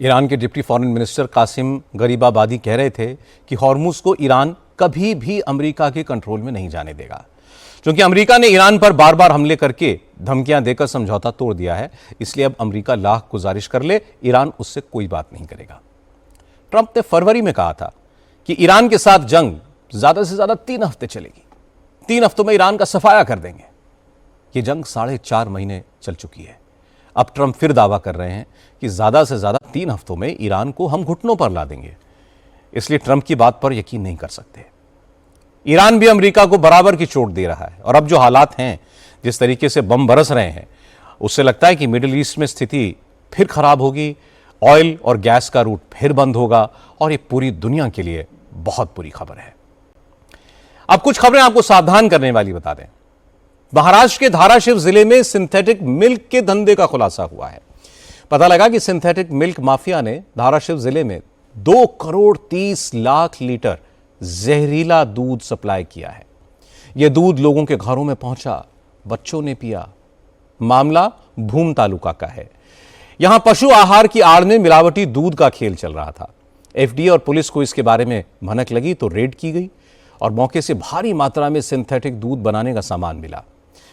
ईरान के deputy foreign minister Kazem Gharibabadi कह रहे थे कि हॉर्मुज को ईरान कभी भी अमेरिका के कंट्रोल में नहीं जाने देगा। क्योंकि अमेरिका ने ईरान पर बार बार हमले करके धमकियां देकर समझौता तोड़ दिया है, इसलिए अब अमेरिका लाख गुजारिश कर ले, ईरान उससे कोई बात नहीं करेगा। ट्रंप ने फरवरी में कहा था कि ईरान के साथ जंग ज्यादा से ज्यादा 3 हफ्ते चलेगी, 3 हफ्तों में ईरान का सफाया कर देंगे। ये जंग 4.5 महीने चल चुकी है। अब ट्रंप फिर दावा कर रहे हैं कि ज्यादा से ज्यादा 3 हफ्तों में ईरान को हम घुटनों पर ला देंगे, इसलिए ट्रंप की बात पर यकीन नहीं कर सकते। ईरान भी अमेरिका को बराबर की चोट दे रहा है और अब जो हालात हैं, जिस तरीके से बम बरस रहे हैं, उससे लगता है कि मिडिल ईस्ट में स्थिति फिर खराब होगी, ऑयल और गैस का रूट फिर बंद होगा और ये पूरी दुनिया के लिए बहुत बुरी खबर है। अब कुछ खबरें आपको सावधान करने वाली बता दें। महाराष्ट्र के धाराशिव जिले में सिंथेटिक मिल्क के धंधे का खुलासा हुआ है। पता लगा कि सिंथेटिक मिल्क माफिया ने धाराशिव जिले में 2 करोड़ 30 लाख लीटर जहरीला दूध सप्लाई किया है। यह दूध लोगों के घरों में पहुंचा, बच्चों ने पिया। मामला भूम तालुका का है। यहां पशु आहार की आड़ में मिलावटी दूध का खेल चल रहा था। एफडीए और पुलिस को इसके बारे में भनक लगी तो रेड की गई और मौके से भारी मात्रा में सिंथेटिक दूध बनाने का सामान मिला।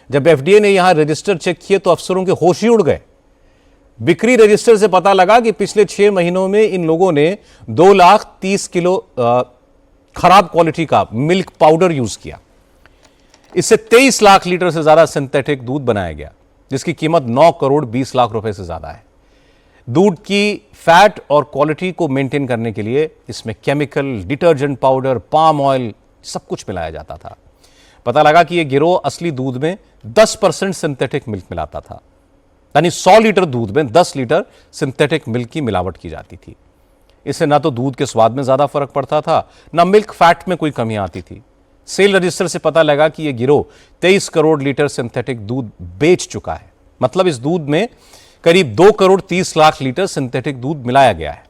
जब एफडीए ने यहां रजिस्टर चेक किए तो अफसरों के होश ही उड़ गए। बिक्री रजिस्टर से पता लगा कि पिछले 6 महीनों में इन लोगों ने 2,30,000 किलो खराब क्वालिटी का मिल्क पाउडर यूज किया। इससे 23 लाख लीटर से ज्यादा सिंथेटिक दूध बनाया गया, जिसकी कीमत 9 करोड़ 20 लाख रुपए से ज्यादा है। दूध की फैट और क्वालिटी को मेंटेन करने के लिए इसमें chemical, detergent powder, palm oil सब कुछ मिलाया जाता था। पता लगा कि यह गिरोह असली दूध में 10% सिंथेटिक मिल्क मिलाता था, यानी 100 लीटर दूध में 10 लीटर सिंथेटिक मिल्क की मिलावट की जाती थी। इससे ना तो दूध के स्वाद में ज्यादा फर्क पड़ता था, ना मिल्क फैट में कोई कमी आती थी। सेल रजिस्टर से पता लगा कि यह गिरोह 23 करोड़ लीटर सिंथेटिक दूध बेच चुका है। मतलब इस दूध में करीब 2 करोड़ 30 लाख लीटर सिंथेटिक दूध मिलाया गया है।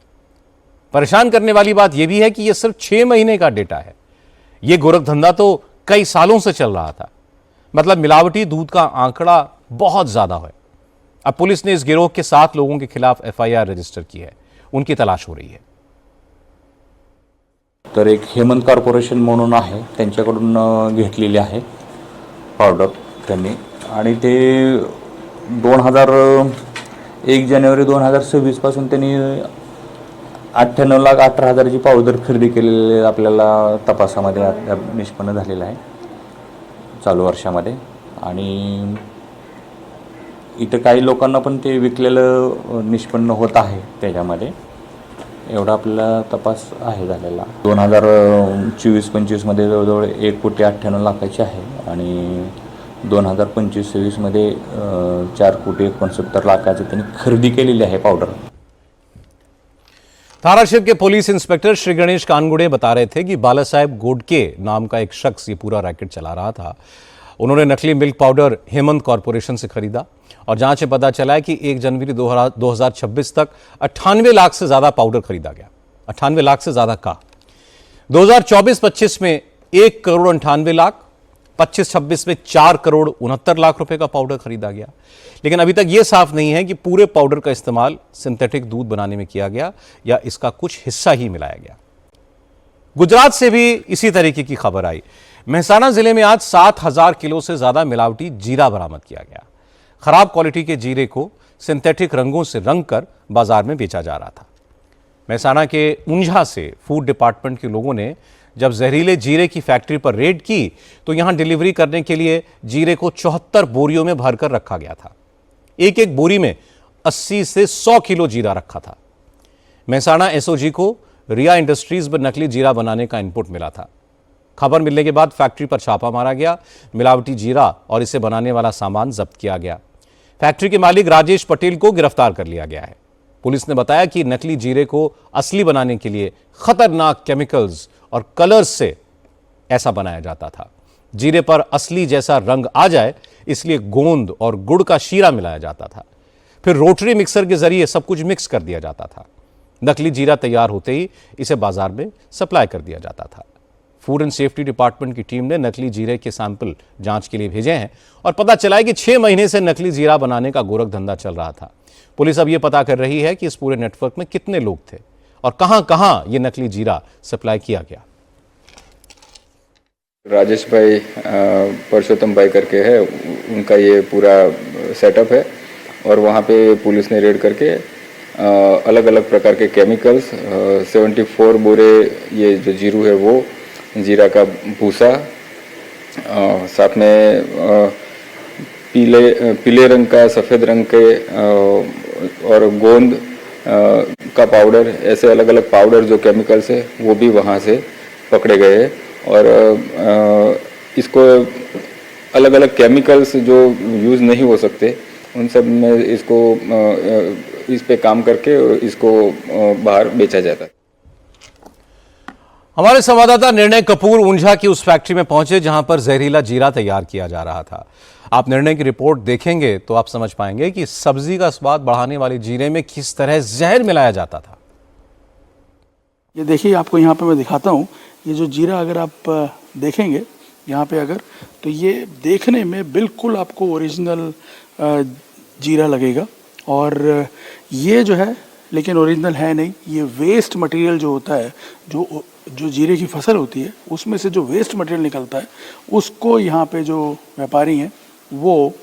परेशान करने वाली बात यह भी है कि यह सिर्फ 6 महीने का डेटा है। यह गोरखधंधा तो कई सालों से चल रहा था। मतलब मिलावटी दूध का आंकड़ा बहुत ज्यादा है। अब पुलिस ने इस गिरोह के 7 लोगों के खिलाफ एफआईआर रजिस्टर की है। उनकी तलाश हो रही है। तर एक हेमंत कॉर्पोरेशन म्हणून आहे, त्यांच्याकडून घेतलेली आहे पावडर त्यांनी, आणि ते 1 जानेवारी 2026 पासून त्यांनी 98,18,000ची पावडर खरेदी केलेली आपल्याला तपासामध्ये निष्पन्न झालेला आहे चालू वर्षामध्ये। आणि इथं काही लोकांना पण ते विकलेलं निष्पन्न होत आहे। त्याच्यामध्ये एवढा आपला तपास आहे झालेला। 2024-25 मध्ये जवळजवळ 1,98,00,000ची आहे आणि 2025-26 मध्ये 4,69,00,000 त्यांनी खरेदी केलेली आहे पावडर। धाराशिव के पुलिस इंस्पेक्टर श्री गणेश कानगुड़े बता रहे थे कि बाला साहेब गोडके नाम का एक शख्स ये पूरा रैकेट चला रहा था। उन्होंने नकली मिल्क पाउडर हेमंत कॉर्पोरेशन से खरीदा और जांच में पता चला है कि 1 जनवरी 2026 तक 98 लाख से ज्यादा पाउडर खरीदा गया। 98 लाख से ज्यादा का 2024-25 में 1 करोड़ 98 लाख, 25-26 में 4 करोड़ 69 लाख रुपए का पाउडर खरीदा गया। लेकिन अभी तक यह साफ नहीं है कि पूरे पाउडर का इस्तेमाल सिंथेटिक दूध बनाने में किया गया या इसका कुछ हिस्सा ही मिलाया गया। गुजरात से भी इसी तरीके की खबर आई। मेहसाना जिले में आज 7,000 किलो से ज्यादा मिलावटी जीरा बरामद किया गया। खराब क्वालिटी के जीरे को सिंथेटिक रंगों से रंग कर बाजार में बेचा जा रहा था। मेहसाना के ऊंझा से फूड डिपार्टमेंट के लोगों ने जब जहरीले जीरे की फैक्ट्री पर रेड की तो यहां डिलीवरी करने के लिए जीरे को 74 बोरियों में भरकर रखा गया था। एक एक बोरी में 80 से 100 किलो जीरा रखा था। मेहसाना एसओजी को रिया इंडस्ट्रीज में नकली जीरा बनाने का इनपुट मिला था। खबर मिलने के बाद फैक्ट्री पर छापा मारा गया। मिलावटी जीरा और इसे बनाने वाला सामान जब्त किया गया। फैक्ट्री के मालिक राजेश पटेल को गिरफ्तार कर लिया गया है। पुलिस ने बताया कि नकली जीरे को असली बनाने के लिए खतरनाक केमिकल्स और कलर्स से ऐसा बनाया जाता था। जीरे पर असली जैसा रंग आ जाए इसलिए गोंद और गुड़ का शीरा मिलाया जाता था। फिर रोटरी मिक्सर के जरिए सब कुछ मिक्स कर दिया जाता था। नकली जीरा तैयार होते ही इसे बाजार में सप्लाई कर दिया जाता था। फूड एंड सेफ्टी डिपार्टमेंट की टीम ने नकली जीरे के सैंपल जांच के लिए भेजे हैं और पता चला है कि 6 महीने से नकली जीरा बनाने का गोरख धंधा चल रहा था। पुलिस अब यह पता कर रही है कि इस पूरे नेटवर्क में कितने लोग थे और कहां-कहां यह नकली जीरा सप्लाई किया गया। राजेश भाई परसोत्तम भाई करके है, उनका ये पूरा सेटअप है और वहाँ पे पुलिस ने रेड करके अलग अलग प्रकार के केमिकल्स 74 बोरे ये जो जीरू है वो जीरा का भूसा, साथ में पीले रंग का, सफ़ेद रंग के और गोंद का पाउडर, ऐसे अलग अलग पाउडर जो केमिकल्स है वो भी वहाँ से पकड़े गए हैं। और इसको अलग अलग केमिकल्स जो यूज़ नहीं हो सकते उन सब में इसको इस पे काम करके इसको बाहर बेचा जाता है। हमारे संवाददाता निर्णय कपूर ऊंझा की उस फैक्ट्री में पहुंचे जहां पर जहरीला जीरा तैयार किया जा रहा था। आप निर्णय की रिपोर्ट देखेंगे तो आप समझ पाएंगे कि सब्जी का स्वाद बढ़ाने वाले जीरे में किस तरह जहर मिलाया जाता था। ये देखिए, आपको यहाँ पे मैं दिखाता हूँ। ये जो जीरा अगर आप देखेंगे यहाँ पे अगर, तो ये देखने में बिल्कुल आपको ओरिजिनल जीरा लगेगा और ये जो है लेकिन ओरिजिनल है नहीं। ये वेस्ट मटेरियल जो होता है, जो जीरे की फसल होती है उसमें से जो वेस्ट मटेरियल निकलता है उसको यहाँ पे जो व्यापारी हैं वो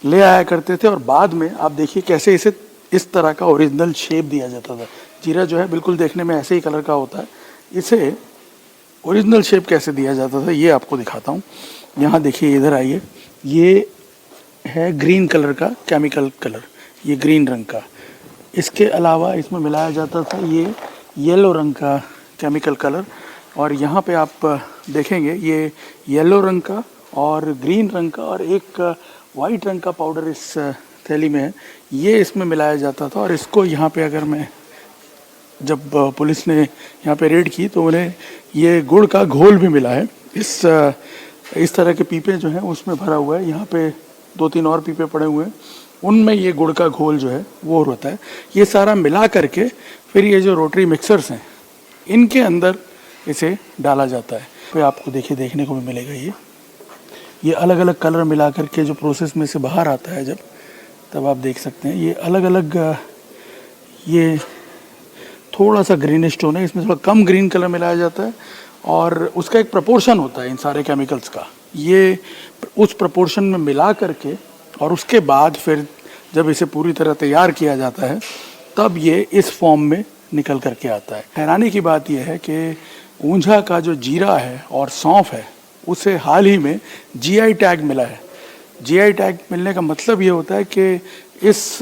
ले आया करते थे और बाद में आप देखिए कैसे इसे इस तरह का ओरिजिनल शेप दिया जाता था। जीरा जो है बिल्कुल देखने में ऐसे ही कलर का होता है, इसे ओरिजिनल शेप कैसे दिया जाता था ये आपको दिखाता हूँ। यहाँ देखिए, इधर आइए, ये है ग्रीन कलर का केमिकल कलर, ये ग्रीन रंग का। इसके अलावा इसमें मिलाया जाता था ये येलो रंग का केमिकल कलर और यहाँ पे आप देखेंगे ये येलो रंग का और ग्रीन रंग का और एक वाइट रंग का पाउडर इस थैली में है, ये इसमें मिलाया जाता था। और इसको यहाँ पे अगर मैं जब पुलिस ने यहाँ पे रेड की तो उन्हें ये गुड़ का घोल भी मिला है। इस तरह के पीपे जो हैं उसमें भरा हुआ है, यहाँ पे 2-3 और पीपे पड़े हुए हैं, उनमें ये गुड़ का घोल जो है वो होता है। ये सारा मिला करके फिर ये जो रोटरी मिक्सर्स हैं इनके अंदर इसे डाला जाता है। फिर आपको देखने को भी मिलेगा ये अलग अलग कलर मिला करके जो प्रोसेस में से बाहर आता है जब, तब आप देख सकते हैं ये अलग अलग, ये थोड़ा सा ग्रीनिश टोन है, इसमें थोड़ा कम ग्रीन कलर मिलाया जाता है और उसका एक प्रपोर्शन होता है इन सारे केमिकल्स का। ये उस प्रपोर्शन में मिला करके और उसके बाद फिर जब इसे पूरी तरह तैयार किया जाता है तब ये इस फॉर्म में निकल करके आता है। हैरानी की बात यह है कि ऊंझा का जो जीरा है और सौंफ है उसे हाल ही में जीआई टैग मिला है। जीआई टैग मिलने का मतलब ये होता है कि इस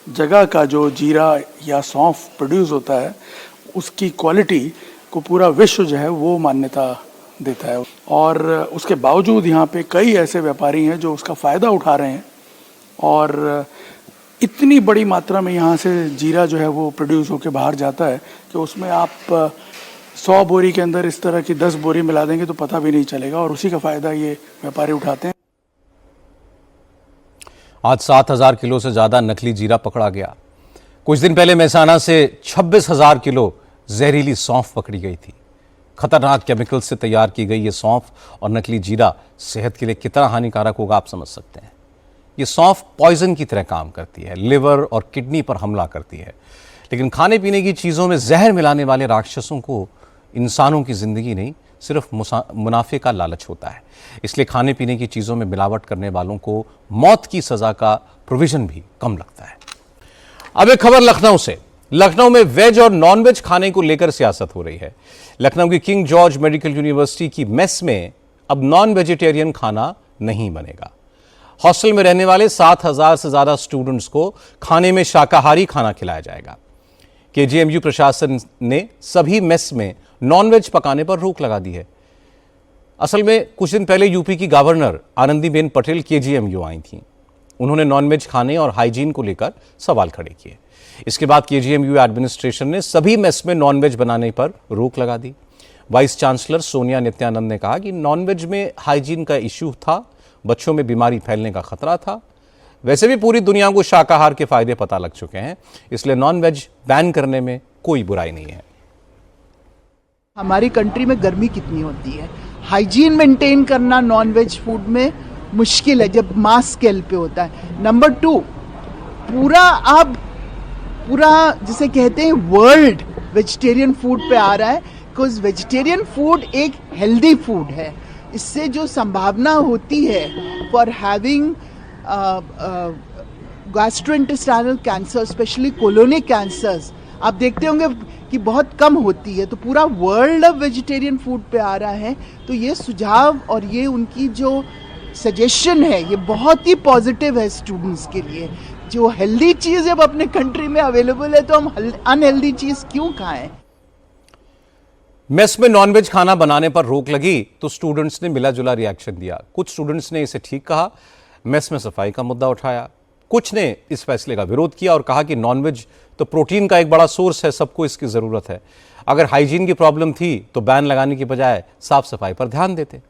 जगह का जो जीरा या सौंफ प्रोड्यूस होता है उसकी क्वालिटी को पूरा विश्व जो है वो मान्यता देता है और उसके बावजूद यहाँ पे कई ऐसे व्यापारी हैं जो उसका फ़ायदा उठा रहे हैं और इतनी बड़ी मात्रा में यहाँ से जीरा जो है वो प्रोड्यूस होकर बाहर जाता है कि उसमें आप 100 बोरी के अंदर इस तरह की 10 बोरी मिला देंगे तो पता भी नहीं चलेगा और उसी का फ़ायदा ये व्यापारी उठाते हैं। आज 7,000 किलो से ज़्यादा नकली जीरा पकड़ा गया। कुछ दिन पहले मेहसाना से 26,000 किलो जहरीली सौंफ पकड़ी गई थी। खतरनाक केमिकल से तैयार की गई ये सौंफ और नकली जीरा सेहत के लिए कितना हानिकारक होगा आप समझ सकते हैं। ये सौंफ पॉइजन की तरह काम करती है, लिवर और किडनी पर हमला करती है, लेकिन खाने पीने की चीज़ों में जहर मिलाने वाले राक्षसों को इंसानों की ज़िंदगी नहीं सिर्फ मुनाफे का लालच होता है। इसलिए खाने पीने की चीज़ों में मिलावट करने वालों को मौत की सज़ा का प्रोविज़न भी कम लगता है। अब एक खबर लखनऊ से। लखनऊ में वेज और नॉन वेज खाने को लेकर सियासत हो रही है। लखनऊ की किंग जॉर्ज मेडिकल यूनिवर्सिटी की मेस में अब नॉन वेजिटेरियन खाना नहीं बनेगा। हॉस्टल में रहने वाले 7,000 से ज्यादा स्टूडेंट्स को खाने में शाकाहारी खाना खिलाया जाएगा। केजीएमयू प्रशासन ने सभी मेस में नॉनवेज पकाने पर रोक लगा दी है। असल में कुछ दिन पहले यूपी की गवर्नर आनंदीबेन पटेल केजीएमयू आई थीं। उन्होंने नॉनवेज खाने और हाइजीन को लेकर सवाल खड़े किए। इसके बाद केजीएमयू एडमिनिस्ट्रेशन ने सभी मेस में नॉनवेज बनाने पर रोक लगा दी। वाइस चांसलर सोनिया नित्यानंद ने कहा कि नॉनवेज में हाइजीन का इश्यू था, बच्चों में बीमारी फैलने का खतरा था। वैसे भी पूरी दुनिया को शाकाहार के फायदे पता लग चुके हैं, इसलिए नॉनवेज बैन करने में कोई बुराई नहीं है। हमारी कंट्री में गर्मी कितनी होती है, हाइजीन मेंटेन करना नॉनवेज फूड में मुश्किल है जब मास स्केल पे होता है। नंबर 2, पूरा जिसे कहते हैं वर्ल्ड वेजिटेरियन फूड पे आ रहा है, बिकॉज वेजिटेरियन फूड एक हेल्दी फूड है। इससे जो संभावना होती है for having gastrointestinal cancer, specially colonic cancers, आप देखते होंगे कि बहुत कम होती है। तो पूरा वर्ल्ड अब वेजिटेरियन फूड पे आ रहा है। तो ये सुझाव और ये उनकी जो सजेशन है ये बहुत ही पॉजिटिव है स्टूडेंट्स के लिए। जो हेल्दी चीज़ जब अपने कंट्री में अवेलेबल है तो हम अनहेल्दी चीज़ क्यों खाएं। मेस में नॉनवेज खाना बनाने पर रोक लगी तो स्टूडेंट्स ने मिला जुला रिएक्शन दिया। कुछ स्टूडेंट्स ने इसे ठीक कहा, मेस में सफाई का मुद्दा उठाया। कुछ ने इस फैसले का विरोध किया और कहा कि नॉनवेज तो प्रोटीन का एक बड़ा सोर्स है, सबको इसकी जरूरत है। अगर हाइजीन की प्रॉब्लम थी तो बैन लगाने की बजाय साफ सफाई पर ध्यान देते।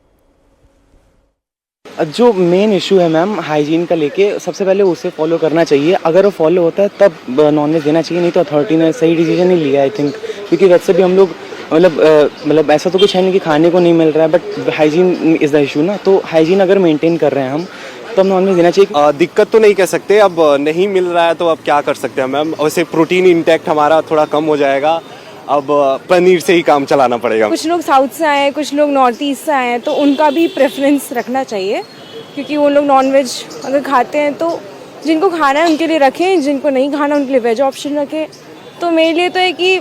जो मेन इशू है मैम हाइजीन का लेके, सबसे पहले उसे फॉलो करना चाहिए। अगर वो फॉलो होता है तब नॉनवेज देना चाहिए, नहीं तो अथॉरिटी ने सही डिसीजन नहीं लिया आई थिंक, क्योंकि वैसे भी हम लोग मतलब ऐसा तो कुछ है नहीं कि खाने को नहीं मिल रहा है, but hygiene is the issue ना। तो हाइजीन अगर मेंटेन कर रहे हैं हम तो हम नॉनवेज देना चाहिए। दिक्कत तो नहीं कह सकते, अब नहीं मिल रहा है तो अब क्या कर सकते हैं मैम। वैसे प्रोटीन इंटेक्ट हमारा थोड़ा कम हो जाएगा, अब पनीर से ही काम चलाना पड़ेगा। कुछ लोग साउथ से आए हैं, कुछ लोग नॉर्थ ईस्ट से आए हैं, तो उनका भी प्रेफरेंस रखना चाहिए, क्योंकि वो लोग नॉनवेज अगर खाते हैं तो जिनको खाना है उनके लिए रखें, जिनको नहीं खाना उनके लिए वेज ऑप्शन रखें। तो मेरे लिए तो है कि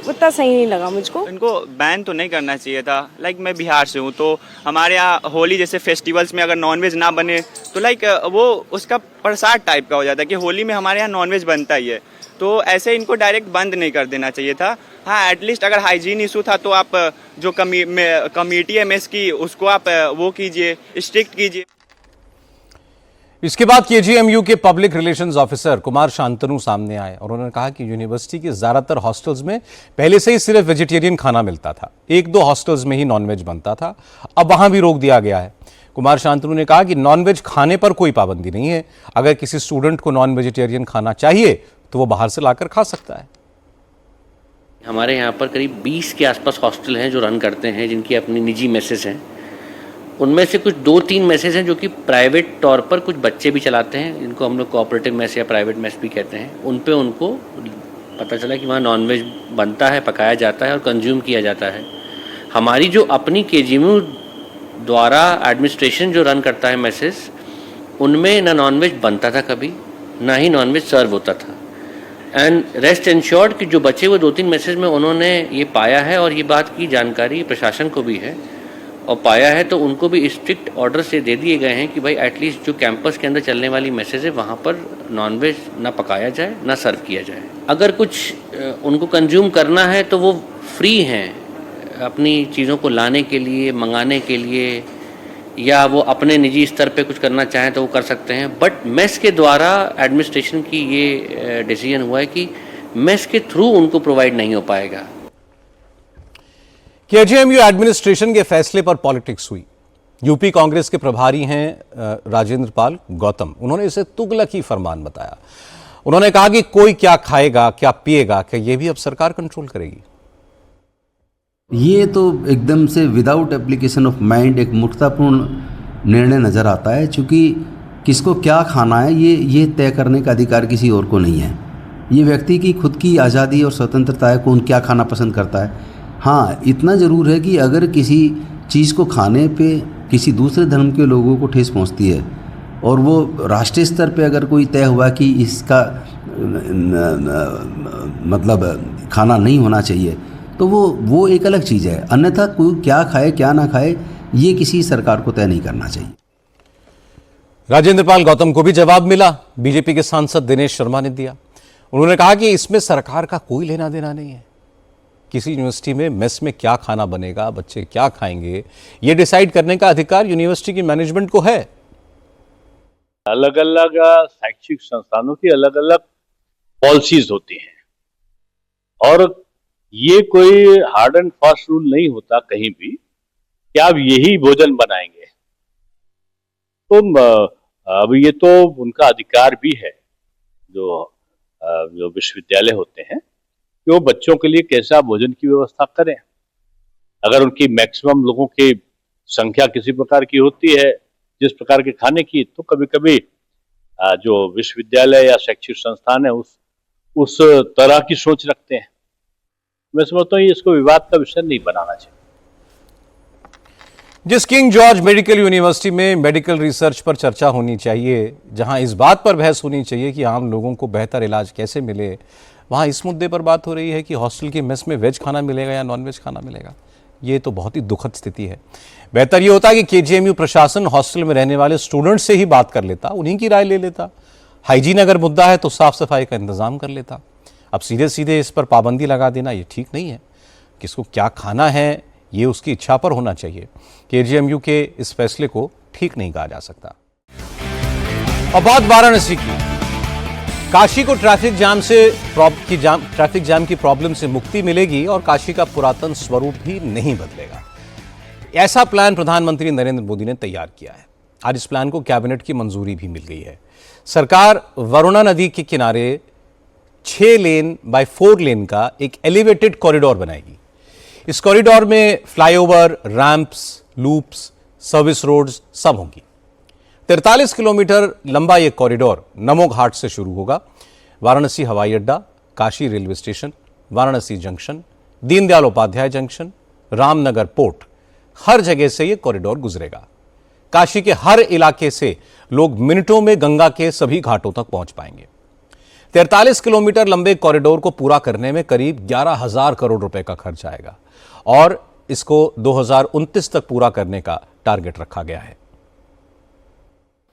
उतना सही नहीं लगा मुझको। इनको बैन तो नहीं करना चाहिए था। लाइक मैं बिहार से हूँ, तो हमारे यहाँ होली जैसे फेस्टिवल्स में अगर नॉनवेज ना बने तो लाइक वो उसका प्रसाद टाइप का हो जाता है कि होली में हमारे यहाँ नॉनवेज बनता ही है, तो ऐसे इनको डायरेक्ट बंद नहीं कर देना चाहिए था। हाँ, एटलीस्ट अगर हाइजीन इशू था तो आप जो कमेटी है मेस की उसको आप वो कीजिए, स्ट्रिक्ट कीजिए। इसके बाद केजीएमयू के public relations officer Kumar Shantanu सामने आए और उन्होंने कहा कि यूनिवर्सिटी के ज्यादातर हॉस्टल्स में पहले से ही सिर्फ वेजिटेरियन खाना मिलता था, 1-2 हॉस्टल्स में ही नॉनवेज बनता था, अब वहां भी रोक दिया गया है। कुमार शांतनु ने कहा कि नॉनवेज खाने पर कोई पाबंदी नहीं है, अगर किसी स्टूडेंट को नॉन वेजिटेरियन खाना चाहिए तो वो बाहर से लाकर खा सकता है। हमारे यहाँ पर करीब 20 के आसपास हॉस्टल हैं जो रन करते हैं, जिनकी अपनी निजी मेसेज हैं। उनमें से कुछ 2-3 मेसेज हैं जो कि प्राइवेट तौर पर कुछ बच्चे भी चलाते हैं, जिनको हम लोग कोऑपरेटिव मेस या प्राइवेट मेस भी कहते हैं। उन पे उनको पता चला कि वहाँ नॉनवेज बनता है, पकाया जाता है और कंज्यूम किया जाता है। हमारी जो अपनी केजीएमयू द्वारा एडमिनिस्ट्रेशन जो रन करता है मैसेज, उनमें ना नॉनवेज बनता था कभी, ना ही नॉनवेज सर्व होता था। एंड रेस्ट एंश्योर्ड कि जो बचे हुए 2-3 मैसेज में उन्होंने ये पाया है और ये बात की जानकारी प्रशासन को भी है और पाया है, तो उनको भी स्ट्रिक्ट ऑर्डर से दे दिए गए हैं कि भाई एटलीस्ट जो कैंपस के अंदर चलने वाली मैसेज है वहाँ पर नॉनवेज ना पकाया जाए ना सर्व किया जाए। अगर कुछ उनको कंज्यूम करना है तो वो फ्री हैं अपनी चीज़ों को लाने के लिए, मंगाने के लिए, या वो अपने निजी स्तर पे कुछ करना चाहें तो वो कर सकते हैं। बट मेस के द्वारा एडमिनिस्ट्रेशन की ये डिसीजन हुआ है कि मेस के थ्रू उनको प्रोवाइड नहीं हो पाएगा। केजीएमयू एडमिनिस्ट्रेशन के फैसले पर पॉलिटिक्स हुई। यूपी कांग्रेस के प्रभारी हैं राजेंद्र पाल गौतम, उन्होंने इसे तुगलकी फरमान बताया। उन्होंने कहा कि कोई क्या खाएगा, क्या पिएगा, क्या ये भी अब सरकार कंट्रोल करेगी। ये तो एकदम से विदाउट एप्लीकेशन ऑफ माइंड एक मूर्खतापूर्ण निर्णय नज़र आता है, क्योंकि किसको क्या खाना है ये तय करने का अधिकार किसी और को नहीं है। ये व्यक्ति की खुद की आज़ादी और स्वतंत्रता है, कौन क्या खाना पसंद करता है। हाँ, इतना ज़रूर है कि अगर किसी चीज़ को खाने पे किसी दूसरे धर्म के लोगों को ठेस पहुंचती है और वो राष्ट्रीय स्तर पे अगर कोई तय हुआ कि इसका मतलब खाना नहीं होना चाहिए, तो वो एक अलग चीज़ है। अन्यथा कोई क्या खाए क्या ना खाए ये किसी सरकार को तय नहीं करना चाहिए। राजेंद्र पाल गौतम को भी जवाब मिला, बीजेपी के सांसद दिनेश शर्मा ने दिया। उन्होंने कहा कि इसमें सरकार का कोई लेना देना नहीं है। किसी यूनिवर्सिटी में मेस में क्या खाना बनेगा, बच्चे क्या खाएंगे, ये डिसाइड करने का अधिकार यूनिवर्सिटी की मैनेजमेंट को है। अलग अलग शैक्षिक संस्थानों की अलग अलग पॉलिसीज होती हैं और ये कोई हार्ड एंड फास्ट रूल नहीं होता कहीं भी कि आप यही भोजन बनाएंगे। तो अब ये तो उनका अधिकार भी है जो विश्वविद्यालय होते हैं कि वो बच्चों के लिए कैसा भोजन की व्यवस्था करें। अगर उनकी मैक्सिमम लोगों की संख्या किसी प्रकार की होती है जिस प्रकार के खाने की, तो कभी कभी जो विश्वविद्यालय या शैक्षिक संस्थान है उस तरह की सोच रखते हैं। मैं समझता हूँ इसको विवाद का विषय नहीं बनाना चाहिए। जिस किंग जॉर्ज मेडिकल यूनिवर्सिटी में मेडिकल रिसर्च पर चर्चा होनी चाहिए, जहां इस बात पर बहस होनी चाहिए कि आम लोगों को बेहतर इलाज कैसे मिले, वहां इस मुद्दे पर बात हो रही है कि हॉस्टल की मेस में वेज खाना मिलेगा या नॉन वेज खाना मिलेगा। ये तो बहुत ही दुखद स्थिति है। बेहतर ये होता कि केजीएमयू प्रशासन हॉस्टल में रहने वाले स्टूडेंट्स से ही बात कर लेता, उन्हीं की राय ले लेता। हाइजीन अगर मुद्दा है तो साफ सफाई का इंतजाम कर लेता। अब सीधे सीधे इस पर पाबंदी लगा देना ये ठीक नहीं है। किसको क्या खाना है ये उसकी इच्छा पर होना चाहिए। केजीएमयू के इस फैसले को ठीक नहीं कहा जा सकता। और बात वाराणसी की। काशी को ट्रैफिक जाम की प्रॉब्लम से मुक्ति मिलेगी और काशी का पुरातन स्वरूप भी नहीं बदलेगा। ऐसा प्लान प्रधानमंत्री नरेंद्र मोदी ने तैयार किया है। आज इस प्लान को कैबिनेट की मंजूरी भी मिल गई है। सरकार वरुणा नदी के किनारे 6 लेन बाय 4 लेन का एक एलिवेटेड कॉरिडोर बनाएगी। इस कॉरिडोर में flyover, ramps, loops, service roads सब होंगी। 43 किलोमीटर लंबा यह कॉरिडोर नमो घाट से शुरू होगा। वाराणसी हवाई अड्डा, Kashi railway station, Varanasi junction, Deendayal Upadhyay junction, Ramnagar port, हर जगह से यह कॉरिडोर गुजरेगा। काशी के हर इलाके से लोग मिनटों में गंगा के सभी घाटों तक पहुंच पाएंगे। 43 किलोमीटर लंबे कॉरिडोर को पूरा करने में करीब 11,000 करोड़ रुपए का खर्च आएगा और इसको 2029 तक पूरा करने का टारगेट रखा गया है।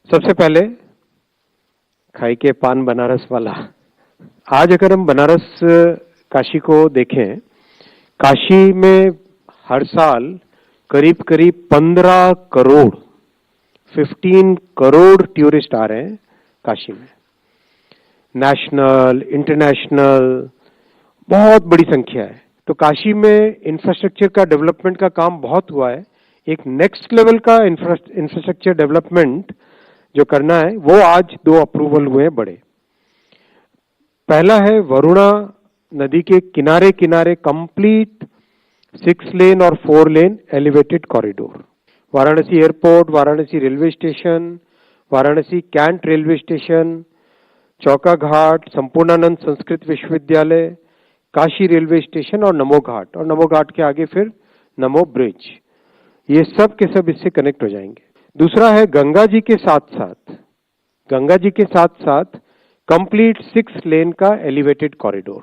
सबसे पहले खाई के पान बनारस वाला। आज अगर हम बनारस काशी को देखें, काशी में हर साल करीब 15 करोड़ टूरिस्ट आ रहे हैं काशी में। नेशनल, इंटरनेशनल, बहुत बड़ी संख्या है। तो काशी में इंफ्रास्ट्रक्चर का डेवलपमेंट का काम बहुत हुआ है। एक नेक्स्ट लेवल का इंफ्रास्ट्रक्चर डेवलपमेंट जो करना है वो आज 2 अप्रूवल हुए हैं बड़े। पहला है वरुणा नदी के किनारे किनारे कंप्लीट 6 लेन और 4 lane elevated corridor. Varanasi airport, Varanasi railway station, Varanasi cantt railway station, Chauka Ghat, Sampurnanand Sanskrit विश्वविद्यालय, काशी रेलवे स्टेशन और नमो घाट के आगे फिर नमो ब्रिज, ये सब के सब इससे कनेक्ट हो जाएंगे। दूसरा है गंगा जी के साथ कंप्लीट 6 लेन का एलिवेटेड कॉरिडोर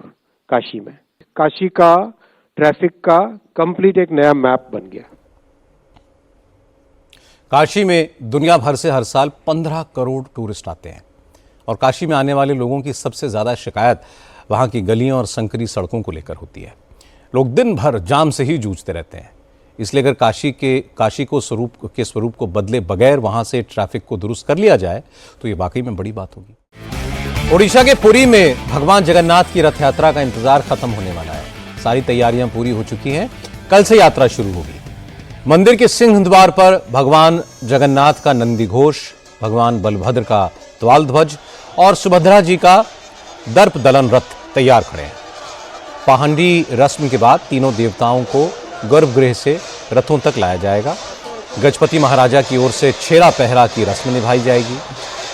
काशी में। काशी का ट्रैफिक का कंप्लीट एक नया मैप बन गया। काशी में दुनिया भर से हर साल 15 करोड़ टूरिस्ट आते हैं और काशी में आने वाले लोगों की सबसे ज्यादा शिकायत वहां की गलियों और संकरी सड़कों को लेकर होती है। लोग दिन भर जाम से ही जूझते रहते हैं। इसलिए अगर काशी को स्वरूप को बदले बगैर वहां से ट्रैफिक को दुरुस्त कर लिया जाए तो ये वाकई में बड़ी बात होगी। ओडिशा के पुरी में भगवान जगन्नाथ की रथ यात्रा का इंतजार खत्म होने वाला है। सारी तैयारियां पूरी हो चुकी हैं। कल से यात्रा शुरू होगी। मंदिर के सिंह द्वार पर भगवान जगन्नाथ का नंदी घोष, भगवान बलभद्र का द्वाल ध्वज और सुभद्रा जी का दर्प दलन रथ तैयार खड़े हैं। पहांडी रस्म के बाद तीनों देवताओं को गर्भगृह से रथों तक लाया जाएगा। गजपति महाराजा की ओर से छेरा पहरा की रस्म निभाई जाएगी।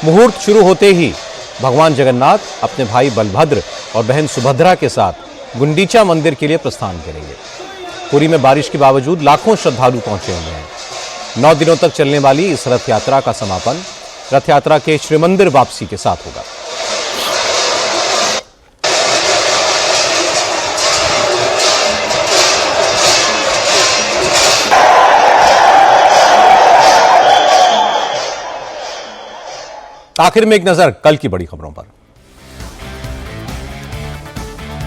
मुहूर्त शुरू होते ही भगवान जगन्नाथ अपने भाई बलभद्र और बहन सुभद्रा के साथ गुंडीचा मंदिर के लिए प्रस्थान करेंगे। पुरी में बारिश के बावजूद लाखों श्रद्धालु पहुंचे हुए हैं। 9 दिनों तक चलने वाली इस रथ यात्रा का समापन रथ यात्रा के श्रीमंदिर वापसी के साथ होगा। आखिर में एक नजर कल की बड़ी खबरों पर।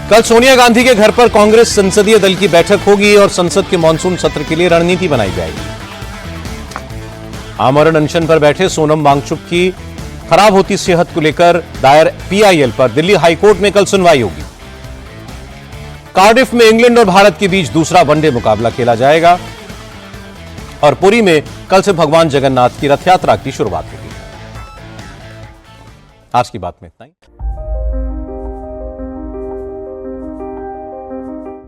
कल सोनिया गांधी के घर पर कांग्रेस संसदीय दल की बैठक होगी और संसद के मानसून सत्र के लिए रणनीति बनाई जाएगी। आमरण अनशन पर बैठे सोनम वांगचुक की खराब होती सेहत को लेकर दायर पीआईएल पर दिल्ली हाईकोर्ट में कल सुनवाई होगी। कार्डिफ में इंग्लैंड और भारत के बीच दूसरा वनडे मुकाबला खेला जाएगा और पुरी में कल से भगवान जगन्नाथ की रथ यात्रा की शुरुआत होगी। आज की बात में इतना ही।